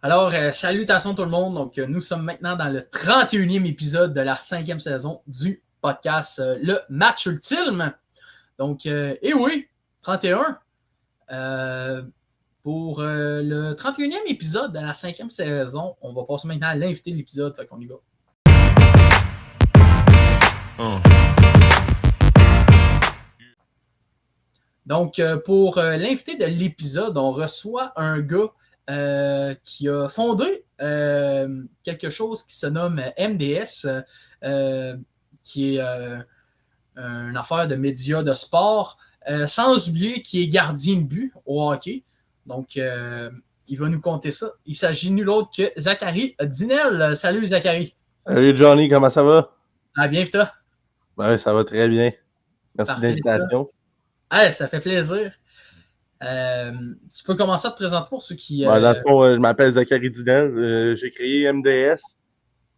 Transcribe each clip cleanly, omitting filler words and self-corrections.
Alors, salutations tout le monde. Donc, nous sommes maintenant dans le 31e épisode de la 5e saison du podcast Le Match Ultime. Donc, et oui, 31. Pour le 31e épisode de la 5e saison, on va passer maintenant à l'invité de l'épisode. Fait qu'on y va. Donc, pour l'invité de l'épisode, on reçoit un gars qui a fondé quelque chose qui se nomme MDS, qui est une affaire de médias de sport, sans oublier qu'il est gardien de but au hockey. Donc, il va nous conter ça. Il s'agit nul autre que Zachary Dinel. Salut Zachary. Salut Johnny, comment ça va? Ah, bien, toi? Oui, ça va très bien. Merci de l'invitation. Ça fait plaisir. Tu peux commencer à te présenter pour ceux qui... Dans le fond, je m'appelle Zachary Dinel. J'ai créé MDS. Je ne sais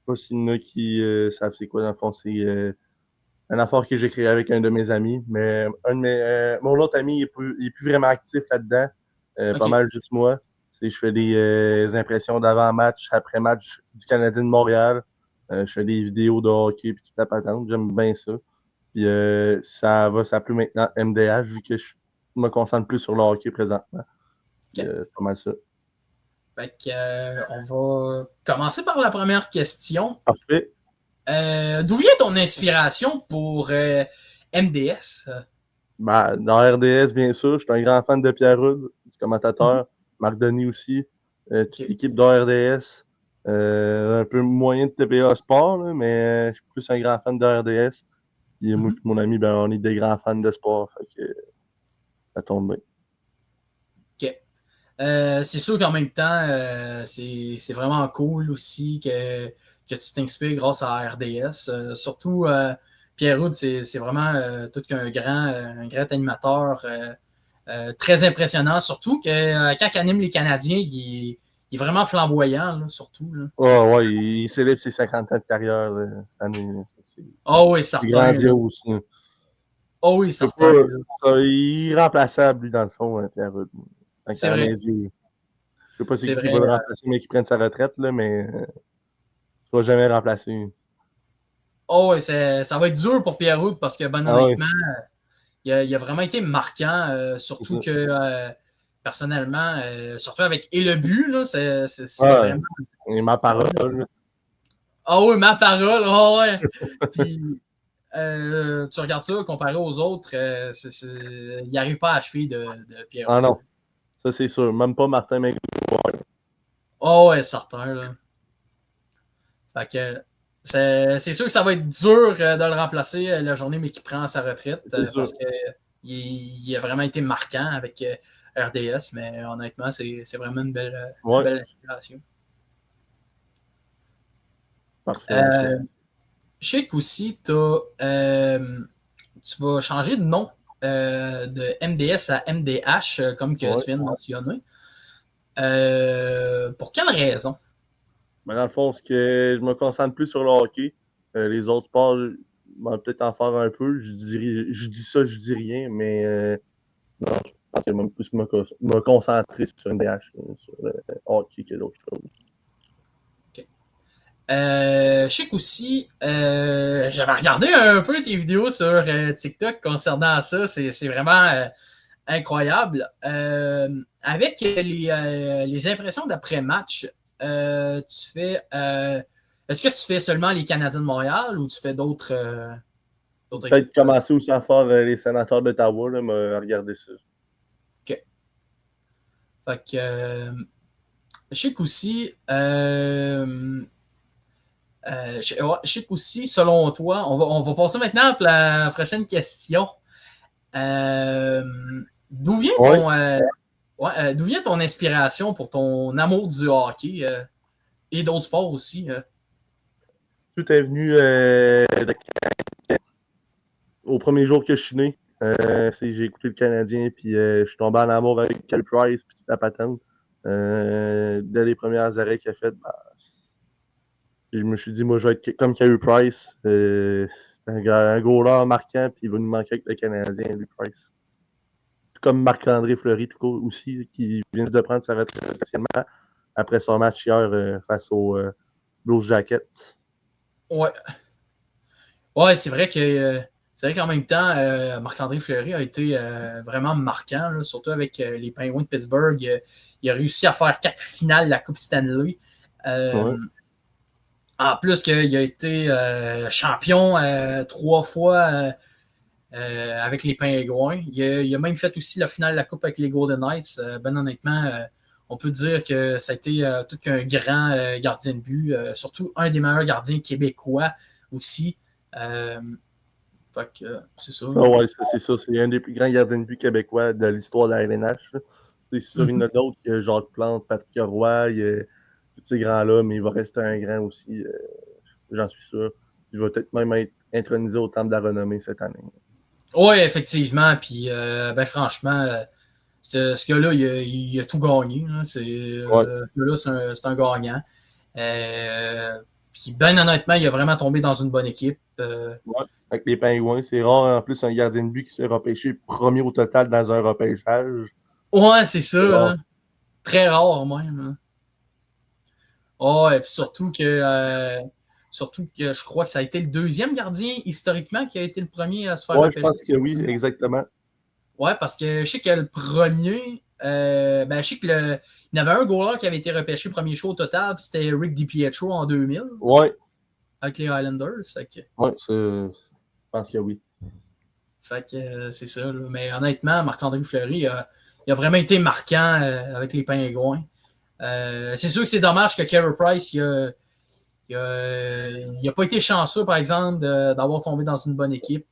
pas s'il y en a qui savent c'est quoi. Dans le fond, c'est un affaire que j'ai créé avec un de mes amis. Mais mon autre ami, il est plus vraiment actif là-dedans. Pas OK. mal juste moi. Je fais des impressions d'avant-match, après-match du Canadien de Montréal. Je fais des vidéos de hockey et toute la patente. J'aime bien ça. Puis ça va s'appeler maintenant MDH vu que je me concentre plus sur le hockey présentement. OK. C'est pas mal ça. Fait que, on va commencer par la première question. Parfait. D'où vient ton inspiration pour MDS? Ben, dans RDS, bien sûr, je suis un grand fan de Pierre Rude, du commentateur. Marc Denis aussi. Toute Okay. l'équipe de RDS. Un peu moyen de TPA Sport, là, mais je suis plus un grand fan de RDS. Puis moi et mon ami, ben, on est des grands fans de sport. Fait que ça tombe bien. OK. C'est sûr qu'en même temps, c'est vraiment cool aussi que tu t'inspires grâce à RDS. Surtout, Pierre Houd, c'est vraiment tout qu'un un grand animateur très impressionnant. Surtout que quand il anime les Canadiens, il est vraiment flamboyant, là, surtout. Là. Oh, ouais, il célèbre ses 50 ans de carrière là, cette année. Oh oui, C'est certain. grandiose. Là. Oh oui, Je sais certain. pas, il est irremplaçable, lui, dans le fond, hein, Pierre Rude. C'est À vrai. mes yeux. Je sais pas c'est C'est qui vrai. va le remplacer, mais qui prenne sa retraite, là, mais il ne va jamais remplacer. Oh oui, ça va être dur pour Pierre Houd parce que, ben Ah ouais, honnêtement, il a vraiment été marquant, c'est surtout ça. que personnellement, surtout avec Et le but, là, c'était Ah, vraiment. et ma parole. Ah oui, ma parole, oh ouais. Puis tu regardes ça comparé aux autres, il n'arrive pas à la cheville de Pierre Ah Houd. non, ça c'est sûr. Même pas Martin McGuire. Oh ouais, certain. Là. Fait que c'est sûr que ça va être dur de le remplacer la journée, mais qu'il prend sa retraite C'est sûr. parce que il a vraiment été marquant avec RDS, mais honnêtement, c'est vraiment une Ouais, belle inspiration. parfait, monsieur. Euh, je sais qu'aussi, tu vas changer de nom de MDS à MDH, comme que Ouais. tu viens de mentionner. Pour quelle raison? Mais dans le fond, ce que je me concentre plus sur le hockey. Les autres sports, je vais peut-être en faire un peu. Je dis ça, je dis rien, mais non, je pense que même plus me concentrer sur MDH, sur le hockey que d'autres choses. Okay. Je sais qu'aussi, j'avais regardé un peu tes vidéos sur TikTok concernant ça. C'est vraiment incroyable. Avec les impressions d'après-match, tu fais. Est-ce que tu fais seulement les Canadiens de Montréal ou tu fais d'autres Peut-être équipes? commencer aussi à faire les sénateurs d'Ottawa, là, me regarder ça. OK. Fait que, je sais qu'aussi, je sais qu'aussi, selon toi, on va passer maintenant à la prochaine question. Euh, d'où vient Oui, ton, d'où vient ton inspiration pour ton amour du hockey et d'autres sports aussi? tout est venu au premier jour que je suis né. J'ai écouté le Canadien, puis je suis tombé en amour avec Cal Price, puis toute la patente. Dès les premières arrêts qu'il a fait, bah, je me suis dit, moi, je vais être comme Carey Price. C'est un goaler marquant, puis il va nous manquer avec le Canadien, lui, Price. Comme Marc-André Fleury, tout court, aussi, qui vient de prendre sa retraite officiellement après son match hier face aux Blues Jackets. Ouais. Ouais, c'est vrai qu'en même temps, Marc-André Fleury a été vraiment marquant, là, surtout avec les Penguins de Pittsburgh. Il a réussi à faire 4 finales de la Coupe Stanley. Ouais. En plus qu'il a été champion 3 fois avec les Penguins. Il a même fait aussi la finale de la Coupe avec les Golden Knights. Ben honnêtement, on peut dire que ça a été tout qu'un grand gardien de but, surtout un des meilleurs gardiens québécois aussi. Euh, fait que c'est ça. Ah ouais, c'est ça. C'est un des plus grands gardiens de but québécois de l'histoire de la LNH. C'est sûr, il y en a d'autres, il y a Jacques Plante, Patrick Roy, il y a tous ces grands-là, mais il va rester un grand aussi, j'en suis sûr. Il va peut-être même être intronisé au Temple de la Renommée cette année. Oui, effectivement. Puis, ben, franchement, ce gars-là, il a tout gagné. Là. Ouais. Ce gars-là, c'est un gagnant. Puis, ben honnêtement, il a vraiment tombé dans une bonne équipe. Ouais. avec les Pingouins. C'est rare en plus un gardien de but qui se fait repêcher premier au total dans un repêchage. Ouais, c'est C'est ça. rare. Hein. Très rare même. Hein. Oh, et puis surtout que je crois que ça a été le deuxième gardien historiquement qui a été le premier à se faire Ouais, je repêcher. pense que oui, exactement. Ouais, parce que je sais que le premier, ben, je sais que il y avait un goaler qui avait été repêché premier choix au total, puis c'était Rick DiPietro en 2000 Ouais, avec les Highlanders. ouais, je pense que oui. C'est ça. Là. Mais honnêtement, Marc-André Fleury, il a vraiment été marquant avec les Pingouins. C'est sûr que c'est dommage que Carey Price, il a pas été chanceux, par exemple, d'avoir tombé dans une bonne équipe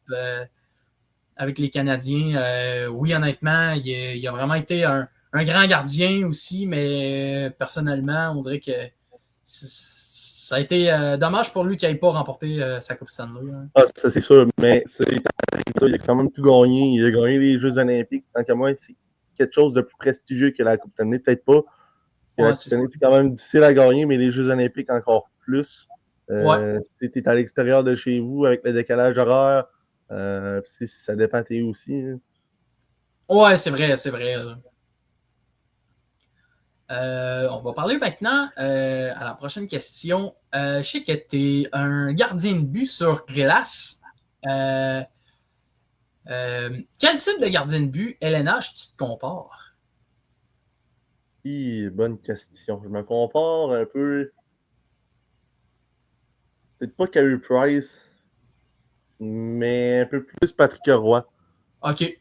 avec les Canadiens. Oui, honnêtement, il a vraiment été un grand gardien aussi, mais personnellement, on dirait que ça a été dommage pour lui qu'il n'ait pas remporté sa Coupe Stanley. Hein. Ah, ça c'est sûr, mais il a quand même tout gagné. Il a gagné les Jeux Olympiques. Tant qu'à moi, c'est quelque chose de plus prestigieux que la Coupe Stanley. Peut-être pas. Que la Ouais, Coupe c'est ça. Stanley, c'est quand même difficile à gagner, mais les Jeux Olympiques encore plus. Ouais. Si tu es à l'extérieur de chez vous avec le décalage horaire, ça dépend t'es aussi. Hein. Ouais, c'est vrai, c'est vrai. On va parler maintenant à la prochaine question. Je sais que tu es un gardien de but sur glace. Euh, quel type de gardien de but LNH tu te compares? Bonne question. Je me compare un peu. Peut-être pas Carey Price, mais un peu plus Patrick Roy. OK.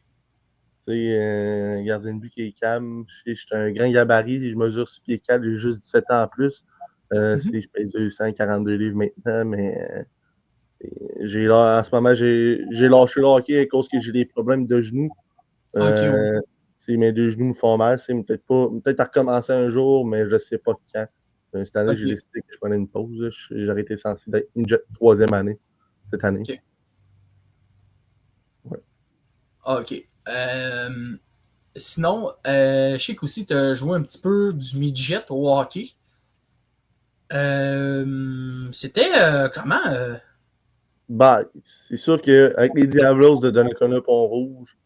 C'est un gardien de but qui est calme. Je suis un grand gabarit. Je mesure 6 pieds 4, j'ai juste 17 ans en plus. Mhm. Je pèse 242 livres maintenant, mais en ce moment, j'ai lâché le hockey à cause que j'ai des problèmes de genoux. OK, oui. Euh, Mes deux genoux me font mal. C'est peut-être à recommencer un jour, mais je ne sais pas quand. Cette année, j'ai OK. décidé que je prenais une pause. J'aurais été censé d'être une troisième année cette année. OK. Ouais. OK. Sinon, je sais qu'aussi tu as joué un petit peu du midget au hockey. C'était comment? Bah, c'est sûr qu'avec les Diablos de Donnacona Pont-Rouge,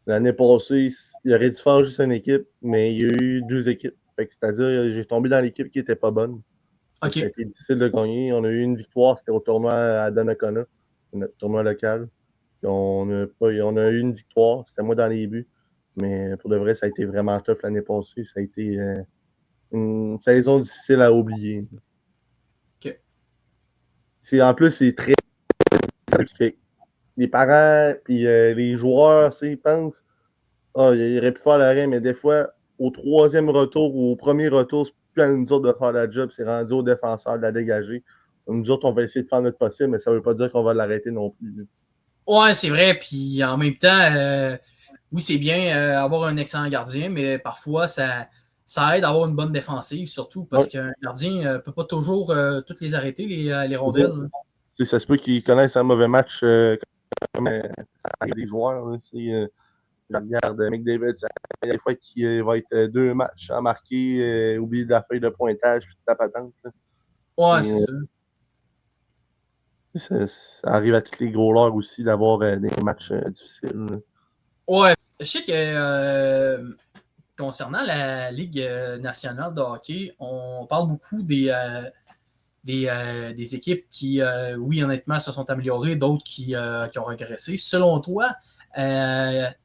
l'année passée, il aurait dû faire juste une équipe, mais il y a eu deux équipes. C'est-à-dire, j'ai tombé dans l'équipe qui était pas bonne. Ça a OK. été difficile de gagner. On a eu une victoire, c'était au tournoi à Donnacona, notre tournoi local. On a eu une victoire, c'était moi dans les buts. Mais pour de vrai, ça a été vraiment tough l'année passée. Ça a été une saison difficile à oublier. OK. En plus, c'est très spécifique. Les parents puis les joueurs, ils pensent il aurait pu faire l'arrêt, mais des fois, au troisième retour ou au premier retour, c'est plus à nous autres de faire la job, c'est rendu aux défenseurs de la dégager. Nous autres, on va essayer de faire notre possible, mais ça ne veut pas dire qu'on va l'arrêter non plus. Ouais, c'est vrai. Puis en même temps, oui, c'est bien avoir un excellent gardien, mais parfois, ça aide à avoir une bonne défensive, surtout parce Ouais, qu'un gardien ne peut pas toujours toutes les arrêter, les c'est ça. rondelles. Là. Ça se peut qu'ils connaissent un mauvais match comme des joueurs. Là, je regarde McDavid, il y a des fois qu'il va être deux matchs à marquer, oublier de la feuille de pointage, puis de la patente. Là. Ouais, Et, c'est ça. ça arrive à tous les gros leurs aussi d'avoir des matchs difficiles. Là. Ouais. Je sais que concernant la Ligue nationale de hockey, on parle beaucoup des équipes qui, oui, honnêtement, se sont améliorées, d'autres qui ont régressé. Selon toi,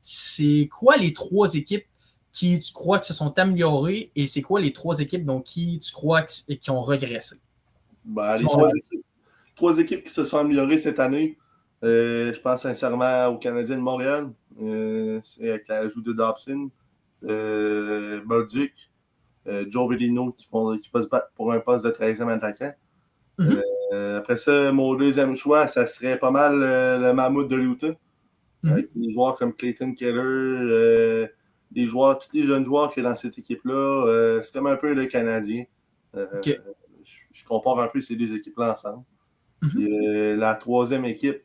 c'est quoi les trois équipes qui tu crois que se sont améliorées et c'est quoi les trois équipes donc qui tu crois qui ont régressé? Ben, Qui les vont trois équipes qui se sont améliorées cette année, je pense sincèrement aux Canadiens de Montréal. C'est avec l'ajout de Dobson, Burdick, Joe Velino qui va se battre pour un poste de 13e attaquant. Mhm. Après ça, mon deuxième choix, ça serait pas mal le Mammouth de l'Utah. Mhm. Avec des joueurs comme Clayton Keller, tous les jeunes joueurs qu'il y a dans cette équipe-là, c'est comme un peu le Canadien. Euh, OK. je compare un peu ces deux équipes-là ensemble. Mhm. Puis la troisième équipe,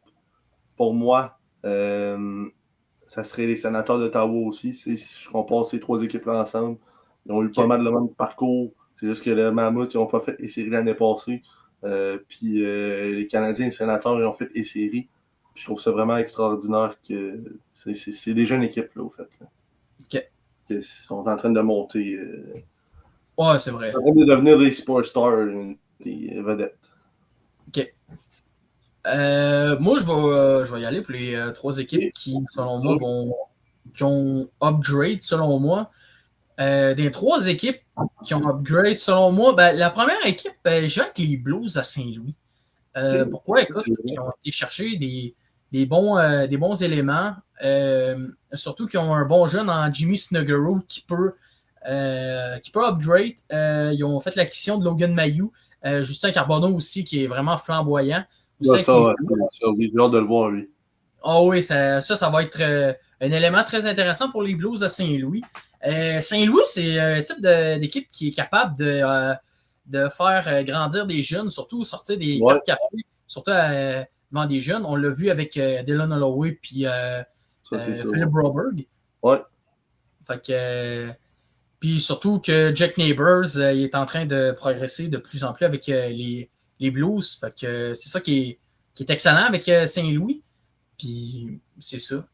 pour moi, ça serait les Sénateurs d'Ottawa aussi. Je compare ces trois équipes-là ensemble. Ils ont eu pas OK. mal de même parcours. C'est juste que les Mammouths, ils n'ont pas fait les séries l'année passée. Puis les Canadiens et les Sénateurs, ils ont fait les séries. je trouve ça vraiment extraordinaire que c'est des jeunes équipes, là, au fait. Là. OK. Qui sont en train de monter. Ouais, c'est vrai. En train de devenir des sport stars, des vedettes. OK. Moi, je vais y aller pour les 3 équipes qui, selon moi, qui ont upgrade, selon moi. Des 3 équipes qui ont upgrade, selon moi, ben, la première équipe, je vais avec les Blues à Saint-Louis. Pourquoi? Écoute, ils ont été chercher des bons éléments, surtout qu'ils ont un bon jeune en Jimmy Snuggerud qui peut upgrade. Ils ont fait l'acquisition de Logan Mayou, Justin Carbonneau aussi, qui est vraiment flamboyant. Ouais, ça, ouais, j'ai hâte de le voir, lui. Ah oui, ça va être un élément très intéressant pour les Blues de Saint-Louis. Saint-Louis, c'est un type d'équipe qui est capable de faire grandir des jeunes, surtout sortir des cartes cafés, surtout devant des jeunes. On l'a vu avec Dylan Holloway puis Philip Broberg. Ouais. Fait que, puis surtout que Jack Neighbors il est en train de progresser de plus en plus avec les Blues. Fait que c'est ça qui est excellent avec Saint-Louis. Puis c'est ça.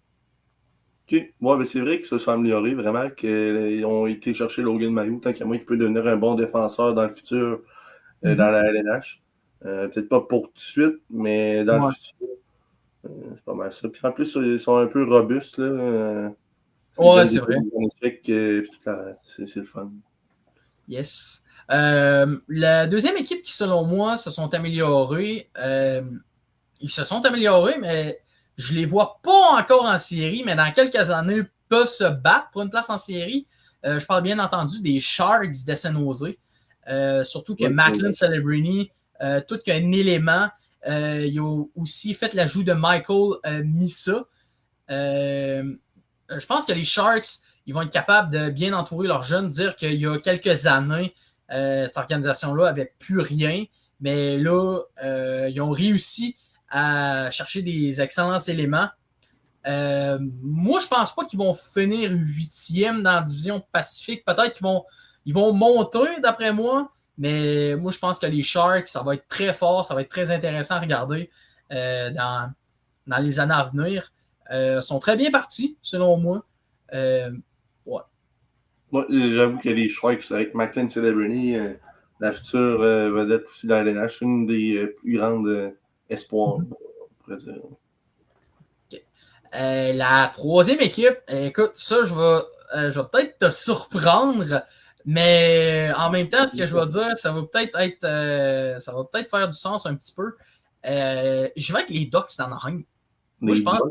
OK. Ouais, mais c'est vrai qu'ils se sont améliorés vraiment, qu'ils ont été chercher Logan Mayou, tant qu'à moi qui peut devenir un bon défenseur dans le futur dans la LNH. Peut-être pas pour tout de suite, mais dans le futur. C'est pas mal ça. Puis en plus, ils sont un peu robustes. Là. Ouais, c'est vrai. C'est le fun. Yes. La deuxième équipe qui, selon moi, se sont améliorés, ils se sont améliorés, mais je les vois pas encore en série, mais dans quelques années, ils peuvent se battre pour une place en série. Je parle bien entendu des Sharks de San Jose. Surtout que Macklin Celebrini, tout qu'un élément. Ils ont aussi fait l'ajout de Michael Misa. Je pense que les Sharks, ils vont être capables de bien entourer leurs jeunes, dire qu'il y a quelques années, cette organisation-là n'avait plus rien, mais là, ils ont réussi à chercher des excellents éléments. Moi, je pense pas qu'ils vont finir 8e dans la division Pacifique. Peut-être qu'ils vont monter, d'après moi, mais moi, je pense que les Sharks, ça va être très fort, ça va être très intéressant à regarder dans les années à venir. Sont très bien partis, selon moi. Ouais. Moi, j'avoue que les Sharks avec Macklin Celebrini, la future vedette aussi dans la LNH, une des plus grandes espoirs, on pourrait dire. Okay. La troisième équipe, écoute, ça, je vais peut-être te surprendre, mais en même temps, ce que je vais dire, ça va peut-être faire du sens un petit peu. Je vais avec les Ducks d'Anaheim. Moi, je pense.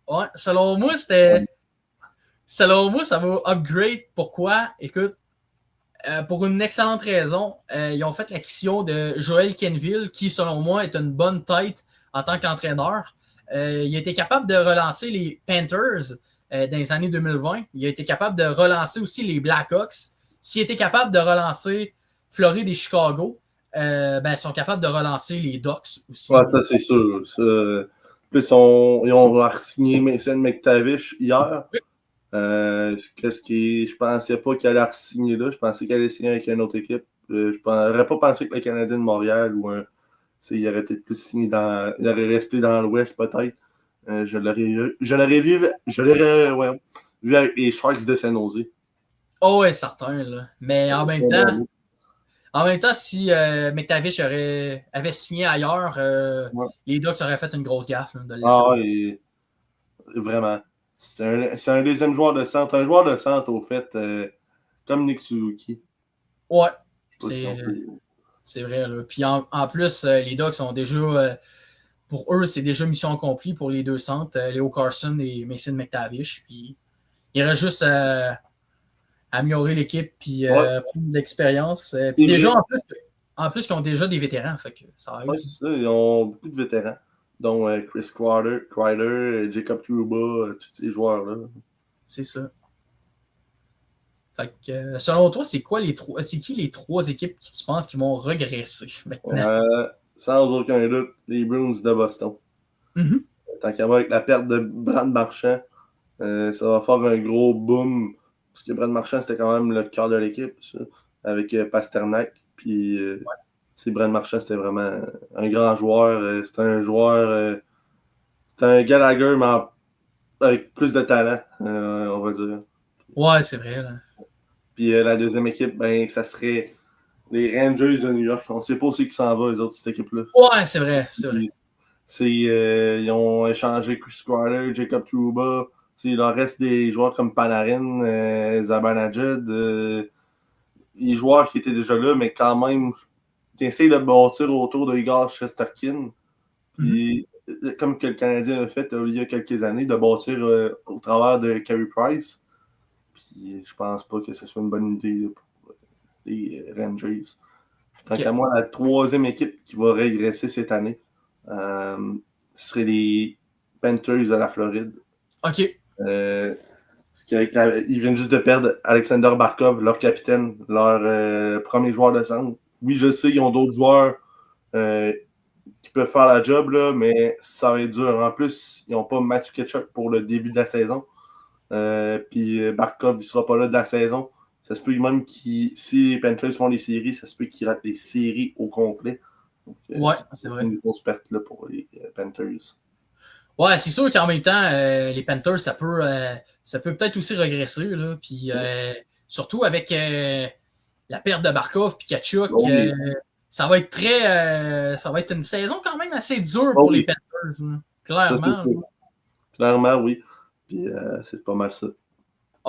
Ouais, selon moi, ça va upgrade. Pourquoi? Écoute, pour une excellente raison, ils ont fait l'acquisition de Joel Kenville, qui, selon moi, est une bonne tête en tant qu'entraîneur. Il a été capable de relancer les Panthers dans les années 2020. Il a été capable de relancer aussi les Blackhawks. S'il était capable de relancer Floride et Chicago, ils sont capables de relancer les Ducks aussi. Ouais, ça, c'est sûr. Plus, ils ont signé Mason McTavish hier. Oui. Je pensais pas qu'elle allait signer là. Je pensais qu'elle allait signer avec une autre équipe. Je n'aurais pas pensé que le Canadien de Montréal ou il aurait peut-être plus signé il aurait resté dans l'Ouest peut-être. Je l'aurais vu avec les Sharks de San Jose. Oh ouais, certain. Là. Mais en même temps, si McTavish avait signé ailleurs, les Ducks auraient fait une grosse gaffe là, de le laisser. Vraiment. C'est un deuxième joueur de centre. Un joueur de centre, au fait, comme Nick Suzuki. Ouais, c'est vrai. Là. Puis en plus, les Ducks sont déjà, pour eux, c'est déjà mission accomplie pour les deux centres, Leo Carson et Mason McTavish. Puis il reste juste à améliorer l'équipe puis prendre de l'expérience. Puis déjà, en plus, ils ont déjà des vétérans. Fait que ça aide. Ouais, c'est ça. Ils ont beaucoup de vétérans, dont Chris Kreider, Jacob Trouba, tous ces joueurs-là. C'est ça. Fait que, selon toi, c'est qui les 3 équipes qui tu penses qui vont regresser maintenant? Sans aucun doute, les Bruins de Boston. Mm-hmm. Tant qu'à moi, avec la perte de Brad Marchand, ça va faire un gros boom. Parce que Brad Marchand, c'était quand même le cœur de l'équipe, ça, avec Pasternak. Puis Brad Marchand, c'était vraiment un grand joueur. C'était un joueur C'est un Gallagher, mais avec plus de talent, on va dire. Ouais, c'est vrai. Là. Puis la deuxième équipe, ben, ça serait les Rangers de New York. On ne sait pas aussi qui s'en va, les autres, cette équipe-là. Ouais, c'est vrai, c'est vrai. Ils ont échangé Chris Kreider, Jacob Trouba. Il leur reste des joueurs comme Panarin, Zibanejad, les joueurs qui étaient déjà là, mais quand même, qui essayent de bâtir autour de Igor Shesterkin. Puis, comme que le Canadien a fait il y a quelques années, de bâtir au travers de Carey Price. Puis, je pense pas que ce soit une bonne idée pour les Rangers. Tant qu'à moi, la troisième équipe qui va régresser cette année, ce serait les Panthers de la Floride. OK. Ils viennent juste de perdre Alexander Barkov, leur capitaine, leur premier joueur de centre. Oui, je sais, ils ont d'autres joueurs qui peuvent faire la job, là, mais ça va être dur. En plus, ils n'ont pas Matthew Tkachuk pour le début de la saison. Puis Barkov, il ne sera pas là de la saison. Ça se peut même si les Panthers font les séries, ça se peut qu'ils ratent les séries au complet. Donc, ouais, c'est vrai. Une grosse perte là, pour les Panthers. Ouais, c'est sûr qu'en même temps, les Panthers, ça peut peut-être aussi regresser. Là, puis, surtout avec la perte de Barkov et Tkachuk, ça va être une saison quand même assez dure pour les Panthers. Hein, clairement. Ça, clairement, oui. Puis c'est pas mal ça.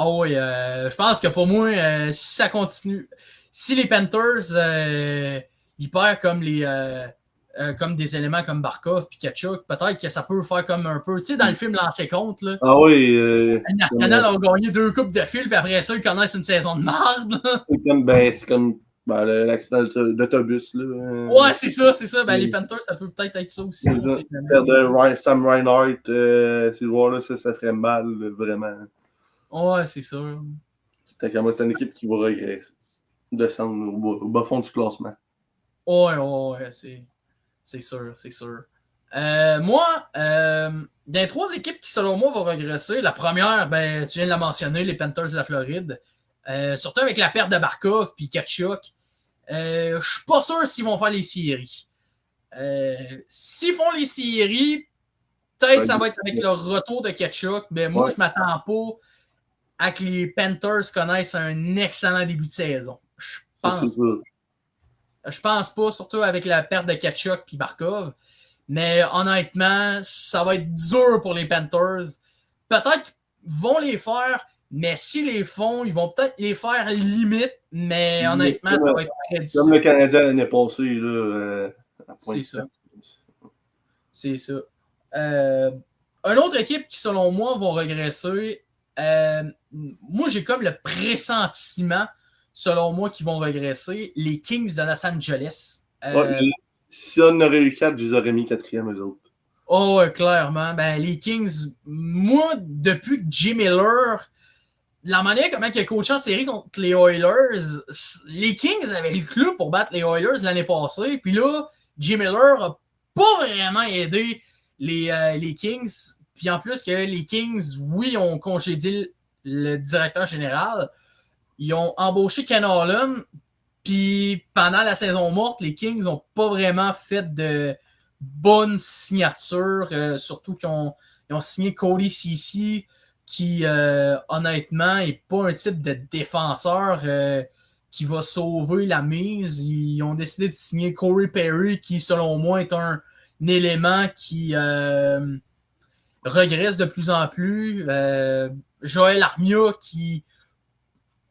Oh oui, je pense que pour moi, si ça continue, si les Panthers ils perdent comme des éléments comme Barkov et Tkachuk, peut-être que ça peut faire comme un peu, tu sais, dans le film Lancé compte, là. Ah oui. Le National a gagné 2 coupes de fil, puis après ça, ils connaissent une saison de merde. C'est comme l'accident d'autobus, là. Ouais, c'est ça. Ben, les Panthers, ça peut peut-être être ça aussi. Perdre Sam Reinhart, ces joueurs-là, ça ferait mal, vraiment. Ouais, c'est sûr. C'est une équipe qui va regresser, descendre au bas fond du classement. Ouais, c'est sûr. Moi, dans les 3 équipes qui, selon moi, vont regresser, la première, ben, tu viens de la mentionner, les Panthers de la Floride. Surtout avec la perte de Barkov puis Tkachuk. Je suis pas sûr s'ils vont faire les séries. S'ils font les séries, peut-être ça va être avec le retour de Tkachuk, mais moi, je m'attends pas à que les Panthers connaissent un excellent début de saison. Je pense pas, surtout avec la perte de Tkachuk puis Barkov. Mais honnêtement, ça va être dur pour les Panthers. Peut-être qu'ils vont les faire, mais s'ils les font, ils vont peut-être les faire limite. Mais honnêtement, ça va être très difficile. Comme le Canadien l'année passée. Là, C'est ça. Une autre équipe qui, selon moi, va regresser. Moi, j'ai comme le pressentiment, selon moi, qu'ils vont regresser. Les Kings de Los Angeles. Si on aurait eu 4, je les aurais mis 4e, eux autres. Oh, clairement. Ben, les Kings, moi, depuis que Jim Miller, la manière comment il a coaché en série contre les Oilers, les Kings avaient le club pour battre les Oilers l'année passée. Puis là, Jim Miller a pas vraiment aidé les Kings. Puis en plus que les Kings, oui, ont congédié le directeur général. Ils ont embauché Ken Holland. Puis pendant la saison morte, les Kings n'ont pas vraiment fait de bonnes signatures. Surtout qu'ils ont signé Cody Ceci, qui honnêtement n'est pas un type de défenseur qui va sauver la mise. Ils ont décidé de signer Corey Perry, qui selon moi est un élément qui regresse de plus en plus. Joël Armia, qui,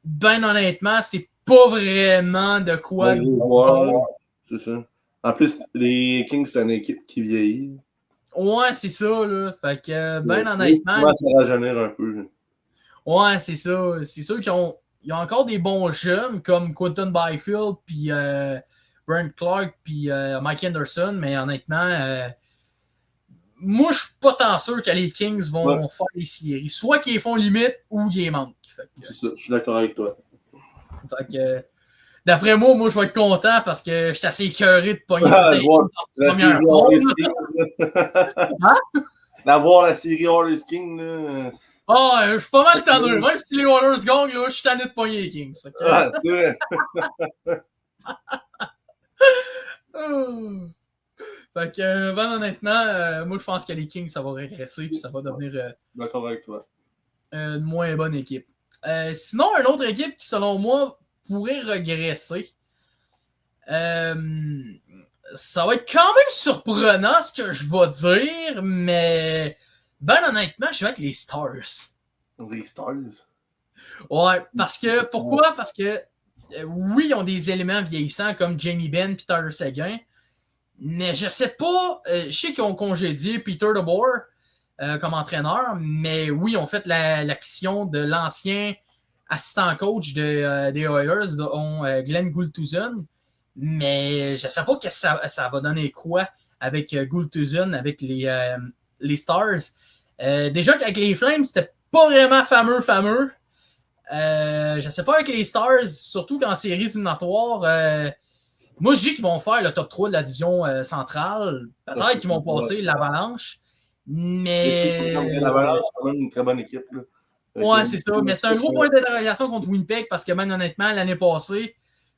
ben honnêtement, c'est pas vraiment de quoi. C'est ça. En plus, les Kings, c'est une équipe qui vieillit. Ouais, c'est ça, là. Fait que, ben honnêtement. Comment ça rajeunir un peu. Là. Ouais, c'est ça. C'est sûr qu'ils ont encore des bons jeunes comme Quentin Byfield, puis Brent Clark, puis Mike Anderson, mais honnêtement, moi, je suis pas tant sûr que les Kings vont faire les séries. Soit qu'ils les font limite ou qu'ils les manquent. C'est ça, je suis d'accord avec toi. Fait que, d'après moi, je vais être content parce que je suis assez écœuré de pogner la première ronde. D'avoir la série Oilers King, là. Ah, je suis pas mal tanneux. Même si les Oilers gagnent, là, je suis tanné de pogner les Kings. C'est vrai. Fait que, ben, honnêtement, moi, je pense que les Kings, ça va régresser puis ça va devenir D'accord avec toi. une moins bonne équipe. Sinon, une autre équipe qui, selon moi, pourrait regresser, euh, ça va être quand même surprenant ce que je vais dire, mais ben honnêtement, je vais avec les Stars. Les Stars? Ouais, parce que, pourquoi? Parce que, oui, ils ont des éléments vieillissants comme Jamie Benn et Tyler Seguin, mais je sais pas, je sais qu'ils ont congédié Peter DeBoer comme entraîneur, mais oui, ils ont fait l'action de l'ancien assistant coach des Oilers, dont Glenn Gultuzen, mais je sais pas que ça va donner quoi avec Gultuzen, avec les Stars. Déjà qu'avec les Flames, c'était pas vraiment fameux. Je sais pas avec les Stars, surtout qu'en séries éliminatoires, moi je dis qu'ils vont faire le top 3 de la division centrale. Peut-être qu'ils vont passer l'Avalanche. Mais. L'Avalanche, c'est quand même une très bonne équipe. Là. Ouais, c'est ça. Mais c'est un gros point d'interrogation contre Winnipeg parce que, même honnêtement, l'année passée,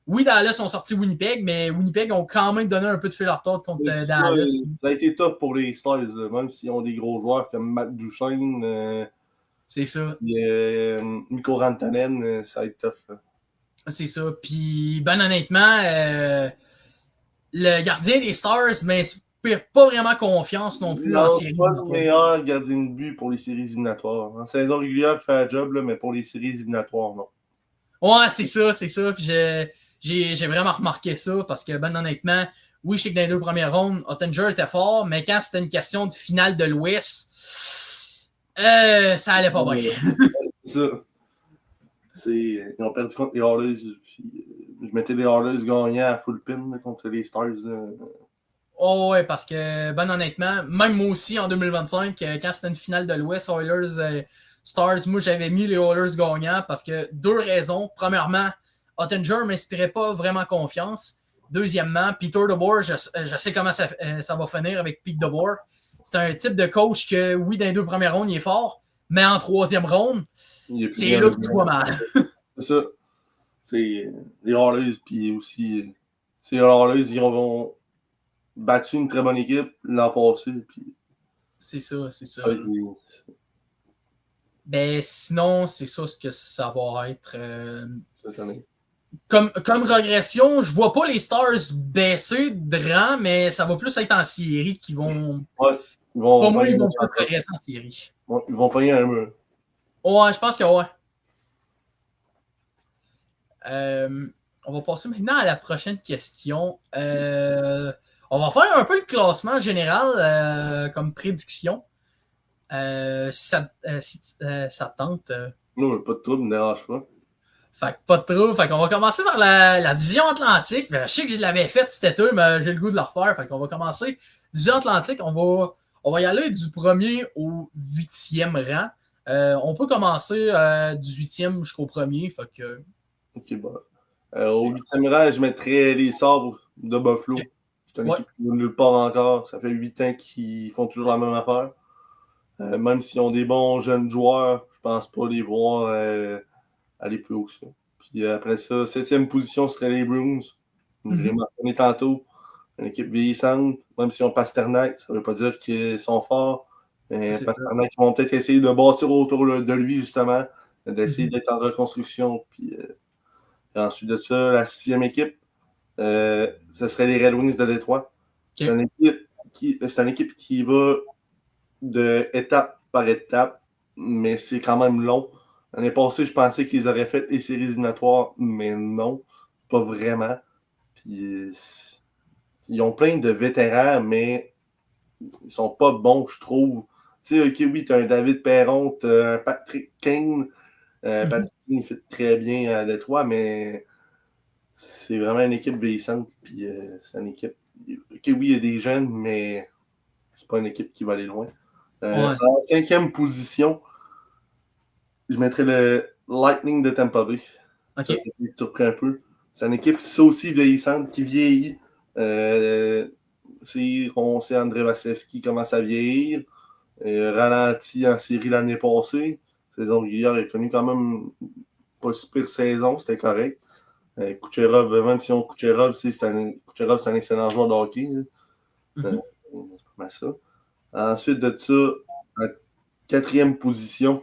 oui, Dallas ont sorti Winnipeg, mais Winnipeg ont quand même donné un peu de fil à retordre contre Dallas. Ça a été tough pour les Stars, là, même s'ils ont des gros joueurs comme Matt Duchesne, C'est ça. Mikko Rantanen, ça a été tough. Là. C'est ça. Puis, ben honnêtement, le gardien des Stars m'inspire pas vraiment confiance non plus en Non, série c'est pas le éliminatoire. meilleur gardien de but pour les séries éliminatoires. En saison régulière, il fait un job, là, mais pour les séries éliminatoires, non. Ouais, c'est ça, c'est ça. Puis j'ai vraiment remarqué ça parce que, ben honnêtement, oui, je sais que dans les 2 premières rondes, Ottinger était fort, mais quand c'était une question de finale de l'Ouest, ça allait pas bien. C'est ça. Ils ont perdu contre les Oilers. Je mettais les Oilers gagnants à full pin là, contre les Stars. Oh ouais, parce que, ben honnêtement, même moi aussi en 2025, quand c'était une finale de l'Ouest, Oilers Stars, moi j'avais mis les Oilers gagnants parce que 2 raisons. Premièrement, Ottinger m'inspirait pas vraiment confiance. Deuxièmement, Peter DeBoer, je sais comment ça va finir avec Pete DeBoer. C'est un type de coach que, oui, dans les 2 premières rondes, il est fort, mais en 3e ronde, c'est là que tu vois mal. C'est ça. C'est les Oilers, puis aussi, les Oilers, ils ont battu une très bonne équipe l'an passé. Puis, c'est ça, c'est ça. avec Ben sinon, c'est ça ce que ça va être. cette année. Comme régression, je vois pas les Stars baisser de rang, mais ça va plus être en série qui vont. Ouais, Pas moi, ils vont plus régresser en série. Ouais, ils vont pogner un mur. Ouais, je pense que ouais. On va passer maintenant à la prochaine question. On va faire un peu le classement général comme prédiction. Si ça te tente. Non, pas de trouble, ne dérange pas. Fait que pas de trouble. Fait qu'on va commencer par la division Atlantique. Je sais que je l'avais faite cet été, mais j'ai le goût de la refaire. Fait qu'on va commencer. Division Atlantique, on va y aller du 1er au 8e rang. On peut commencer du 8e jusqu'au 1er. Fait que. Ok, bon. Au 8e rang, je mettrais les Sabres de Buffalo. Okay. C'est une équipe qui ne nulle part encore. Ça fait 8 ans qu'ils font toujours la même affaire. Même s'ils ont des bons jeunes joueurs, je pense pas les voir aller plus haut que ça. Puis après ça, 7e position serait les Bruins. Je l'ai mentionné tantôt. Une équipe vieillissante, même si on Pasternak, ça ne veut pas dire qu'ils sont forts. Mais Pasternak, ils vont peut-être essayer de bâtir autour de lui, justement, d'essayer d'être en reconstruction. Puis ensuite de ça, la 6e équipe, ce serait les Red Wings de Détroit. Okay. C'est une équipe qui va de étape par étape, mais c'est quand même long. L'année passée, je pensais qu'ils auraient fait les séries éliminatoires, mais non, pas vraiment. Puis ils ont plein de vétérans, mais ils sont pas bons, je trouve. Tu sais, ok, oui, tu as un David Perron, tu as un Patrick Kane. Patrick Kane, il fait très bien à Détroit, mais c'est vraiment une équipe vieillissante. Puis c'est une équipe. Ok, oui, il y a des jeunes, mais c'est pas une équipe qui va aller loin. En 5e position, je mettrais le Lightning de Tampa Bay. Okay. Ça me surprend un peu. C'est une équipe ça aussi vieillissante qui vieillit. On sait André Vasilevski commence à vieillir. Ralenti en série l'année passée. Saison régulière, il a connu quand même pas si pire saison, c'était correct. Kucherov, même si on Kucherov, c'est un excellent joueur de hockey. Mhm. C'est pas mal ça. Ensuite de ça, en quatrième position,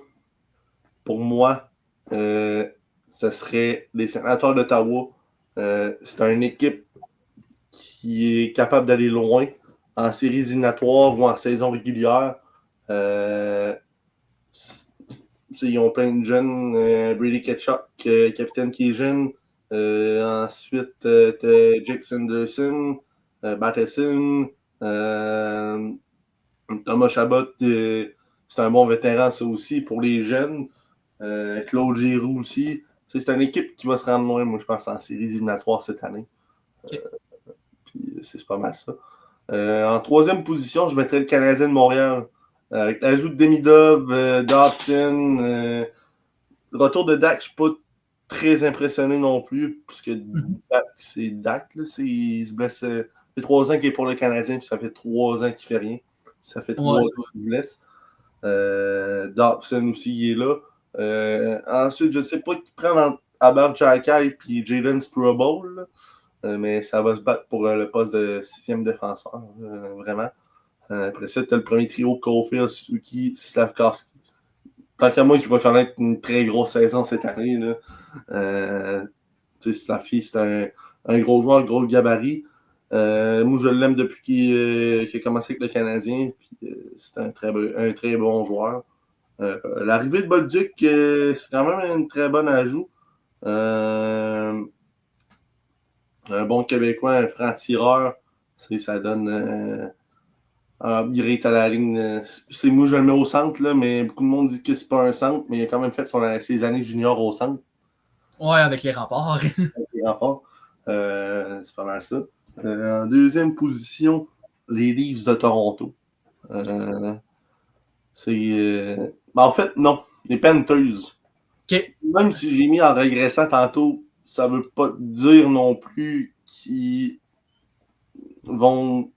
pour moi, ce serait les Sénateurs d'Ottawa. C'est une équipe qui est capable d'aller loin en séries éliminatoires ou en saison régulière. Ils ont plein de jeunes. Brady Ketchuk, capitaine qui est jeune. Ensuite, t'as Jake Sanderson, Matheson, Thomas Chabot, c'est un bon vétéran, ça aussi, pour les jeunes. Claude Giroux aussi. C'est une équipe qui va se rendre loin, moi, je pense, en séries éliminatoires cette année. OK. Puis c'est pas mal ça. En troisième position, je mettrais le Canadien de Montréal. Avec l'ajout de Demidov, Dobson, le retour de Dak, je suis pas très impressionné non plus, puisque Mhm. Dak, c'est Dak. Là, il se blesse. Ça fait 3 ans qu'il est pour le Canadien, puis ça fait 3 ans qu'il fait rien. Ça fait Ouais, 3 ans c'est vrai. qu'il se blesse. Dobson aussi, il est là. Ensuite, je sais pas qui prend Albert Jacky et Jalen Strobel, mais ça va se battre pour le poste de 6e défenseur, vraiment. Après ça, tu as le premier trio, Caulfield, Suzuki, Slavkovski. Tant qu'à moi, qui va connaître une très grosse saison cette année. Là. Slaffy, c'est un gros joueur, gros gabarit. Moi, je l'aime depuis qu'il a commencé avec le Canadien. C'est un très bon joueur. L'arrivée de Bolduc, c'est quand même une très bonne ajout. Un bon Québécois, un franc-tireur, ça donne. Il rate à la ligne. Moi, je le mets au centre, là, mais beaucoup de monde dit que c'est pas un centre, mais il a quand même fait ses années juniors au centre. Ouais, avec les remparts. C'est pas mal ça. En deuxième position, les Leafs de Toronto. En fait, non. Les Panthers. OK. Même si j'ai mis en régressant tantôt, ça veut pas dire non plus qu'ils vont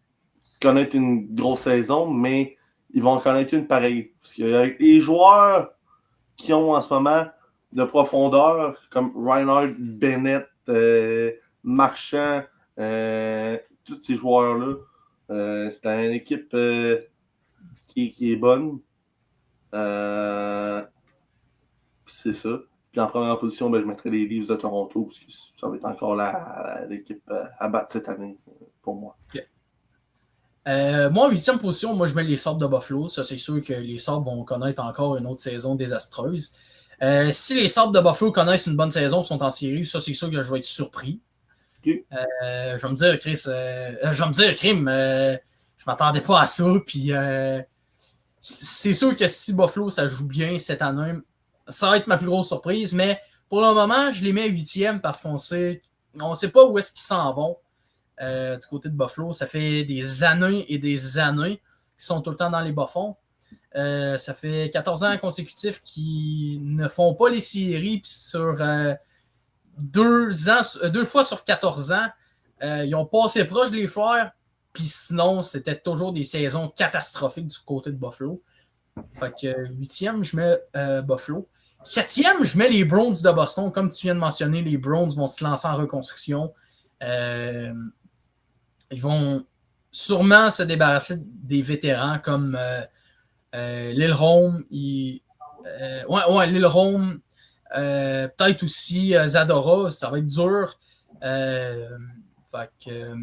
connaître une grosse saison, mais ils vont en connaître une pareille. Parce qu'avec les joueurs qui ont en ce moment de profondeur, comme Reinhard, Bennett, Marchand, tous ces joueurs-là, c'est une équipe qui est bonne. C'est ça. Puis en première position, je mettrais les Leafs de Toronto, parce que ça va être encore l'équipe à battre cette année, pour moi. OK. Moi, en huitième position, moi, je mets les Sabres de Buffalo. Ça, c'est sûr que les Sabres vont connaître encore une autre saison désastreuse. Si les Sabres de Buffalo connaissent une bonne saison, sont en série, ça, c'est sûr que je vais être surpris. Okay. Je vais me dire, Chris, je vais me dire, Crime, je m'attendais pas à ça. Puis, c'est sûr que si Buffalo, ça joue bien cette année, ça va être ma plus grosse surprise. Mais pour le moment, je les mets à huitième parce qu'on sait pas où est-ce qu'ils s'en vont. Du côté de Buffalo. Ça fait des années et des années qu'ils sont tout le temps dans les bas-fonds. Ça fait 14 ans consécutifs qu'ils ne font pas les séries. Puis sur 2 fois sur 14 ans, ils ont passé proche de les faire. Puis sinon, c'était toujours des saisons catastrophiques du côté de Buffalo. Fait que 8e, je mets Buffalo. 7e, je mets les Browns de Boston. Comme tu viens de mentionner, les Browns vont se lancer en reconstruction. Ils vont sûrement se débarrasser des vétérans comme Lil Rome. Lil Rome. Peut-être aussi Zadora. Ça va être dur. Fait que,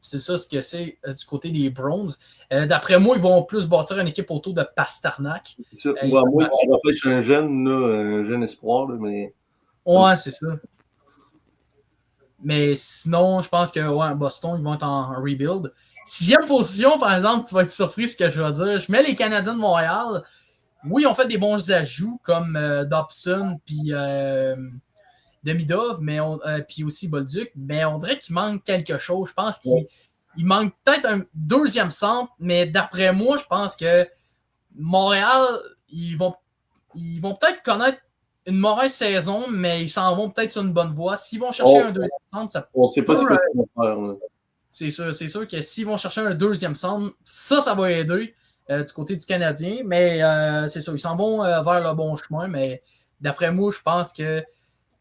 c'est ça ce que c'est du côté des Browns. D'après moi, ils vont plus bâtir une équipe autour de Pasternak. Moi, qui va être un jeune espoir, là, mais. Ouais, c'est ça. Mais sinon, je pense que Boston, ils vont être en rebuild. 6e position, par exemple, tu vas être surpris ce que je vais dire. Je mets les Canadiens de Montréal. Oui, ils ont fait des bons ajouts comme Dobson puis Demidov, puis aussi Bolduc, mais on dirait qu'il manque quelque chose. Je pense qu'il manque peut-être un deuxième centre, mais d'après moi, je pense que Montréal, ils vont peut-être connaître une mauvaise saison, mais ils s'en vont peut-être sur une bonne voie. S'ils vont chercher un deuxième centre, ça on ne sait pas peut. ce qu'ils vont faire. Là. C'est sûr que s'ils vont chercher un deuxième centre, ça va aider du côté du Canadien. Mais c'est sûr, ils s'en vont vers le bon chemin. Mais d'après moi, je pense que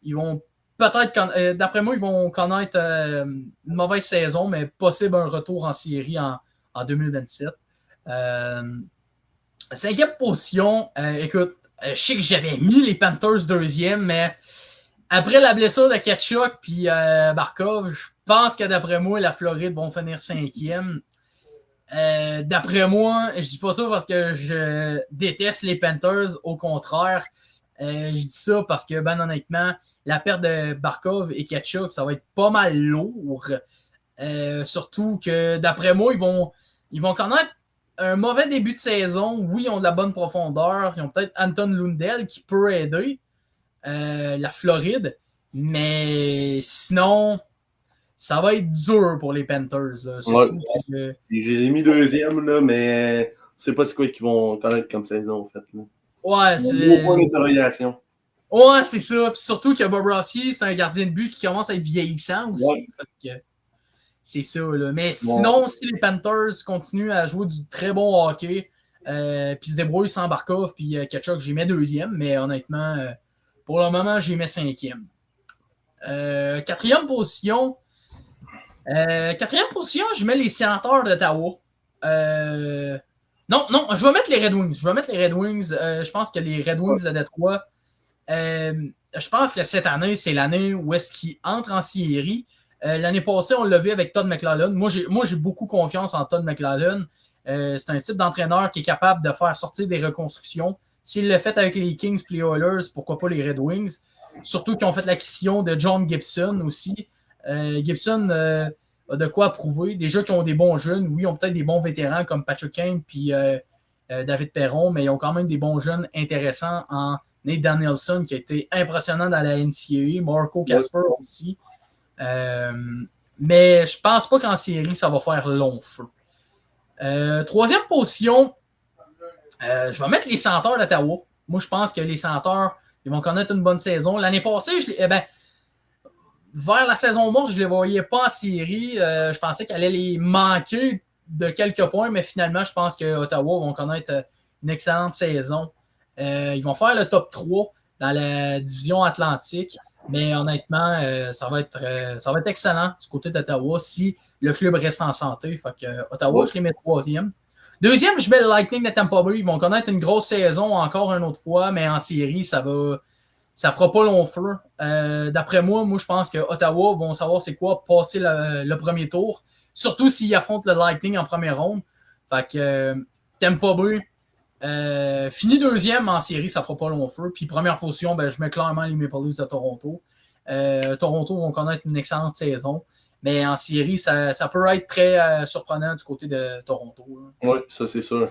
ils vont d'après moi, ils vont connaître une mauvaise saison, mais possible un retour en série en 2027. Cinquième position, écoute, je sais que j'avais mis les Panthers deuxième, mais après la blessure de Ketchuk puis Barkov, je pense que d'après moi, la Floride vont finir cinquième. D'après moi, je dis pas ça parce que je déteste les Panthers, au contraire. Je dis ça parce que, ben honnêtement, la perte de Barkov et Ketchuk, ça va être pas mal lourd. Surtout que, d'après moi, ils vont connaître un mauvais début de saison. Oui, ils ont de la bonne profondeur. Ils ont peut-être Anton Lundell qui peut aider la Floride. Mais sinon, ça va être dur pour les Panthers. Là. Surtout que... J'ai mis deuxième, là, mais je sais pas c'est quoi qu'ils vont connaître comme saison, en fait. Là. Ouais, c'est... Point d'interrogation. Ouais, c'est ça. Puis surtout que Bobrovsky, c'est un gardien de but qui commence à être vieillissant aussi. Ouais. Fait que c'est ça. Là. Mais sinon, si les Panthers continuent à jouer du très bon hockey, puis se débrouillent sans Barkov, puis Ketchuk, j'y mets deuxième. Mais honnêtement, pour le moment, j'y mets cinquième. Quatrième position, je mets les Sénateurs d'Ottawa. Non, je vais mettre les Red Wings. Je pense que les Red Wings de Détroit, je pense que cette année, c'est l'année où est-ce qu'ils entrent en série. L'année passée, on l'a vu avec Todd McLellan. Moi, j'ai beaucoup confiance en Todd McLellan. C'est un type d'entraîneur qui est capable de faire sortir des reconstructions. S'il l'a fait avec les Kings et les Oilers, pourquoi pas les Red Wings? Surtout qu'ils ont fait l'acquisition de John Gibson aussi. Gibson a de quoi prouver. Déjà qu'ils ont des bons jeunes. Oui, ils ont peut-être des bons vétérans comme Patrick Kane puis David Perron, mais ils ont quand même des bons jeunes intéressants en Nate Danielson qui a été impressionnant dans la NCAA. Marco Casper aussi. Mais je pense pas qu'en série, ça va faire long feu. Troisième position, je vais mettre les Sénateurs d'Ottawa. Moi, je pense que les Sénateurs, ils vont connaître une bonne saison. L'année passée, vers la saison morte, je ne les voyais pas en série. Je pensais qu'elle allait les manquer de quelques points, mais finalement, je pense que Ottawa vont connaître une excellente saison. Ils vont faire le top 3 dans la division Atlantique, mais honnêtement, ça va être excellent du côté d'Ottawa si le club reste en santé. Fait que, Ottawa, je les mets troisième. Deuxième, je mets le Lightning de Tampa Bay. Ils vont connaître une grosse saison encore une autre fois, mais en série, ça fera pas long feu. D'après moi, je pense que Ottawa vont savoir c'est quoi passer le premier tour, surtout s'ils affrontent le Lightning en première ronde. Fait que Tampa Bay finit deuxième en série, ça fera pas long feu. Puis première position, je mets clairement les Maple Leafs de Toronto. Toronto vont connaître une excellente saison. Mais en série, ça peut être très surprenant du côté de Toronto. Oui, ça c'est sûr.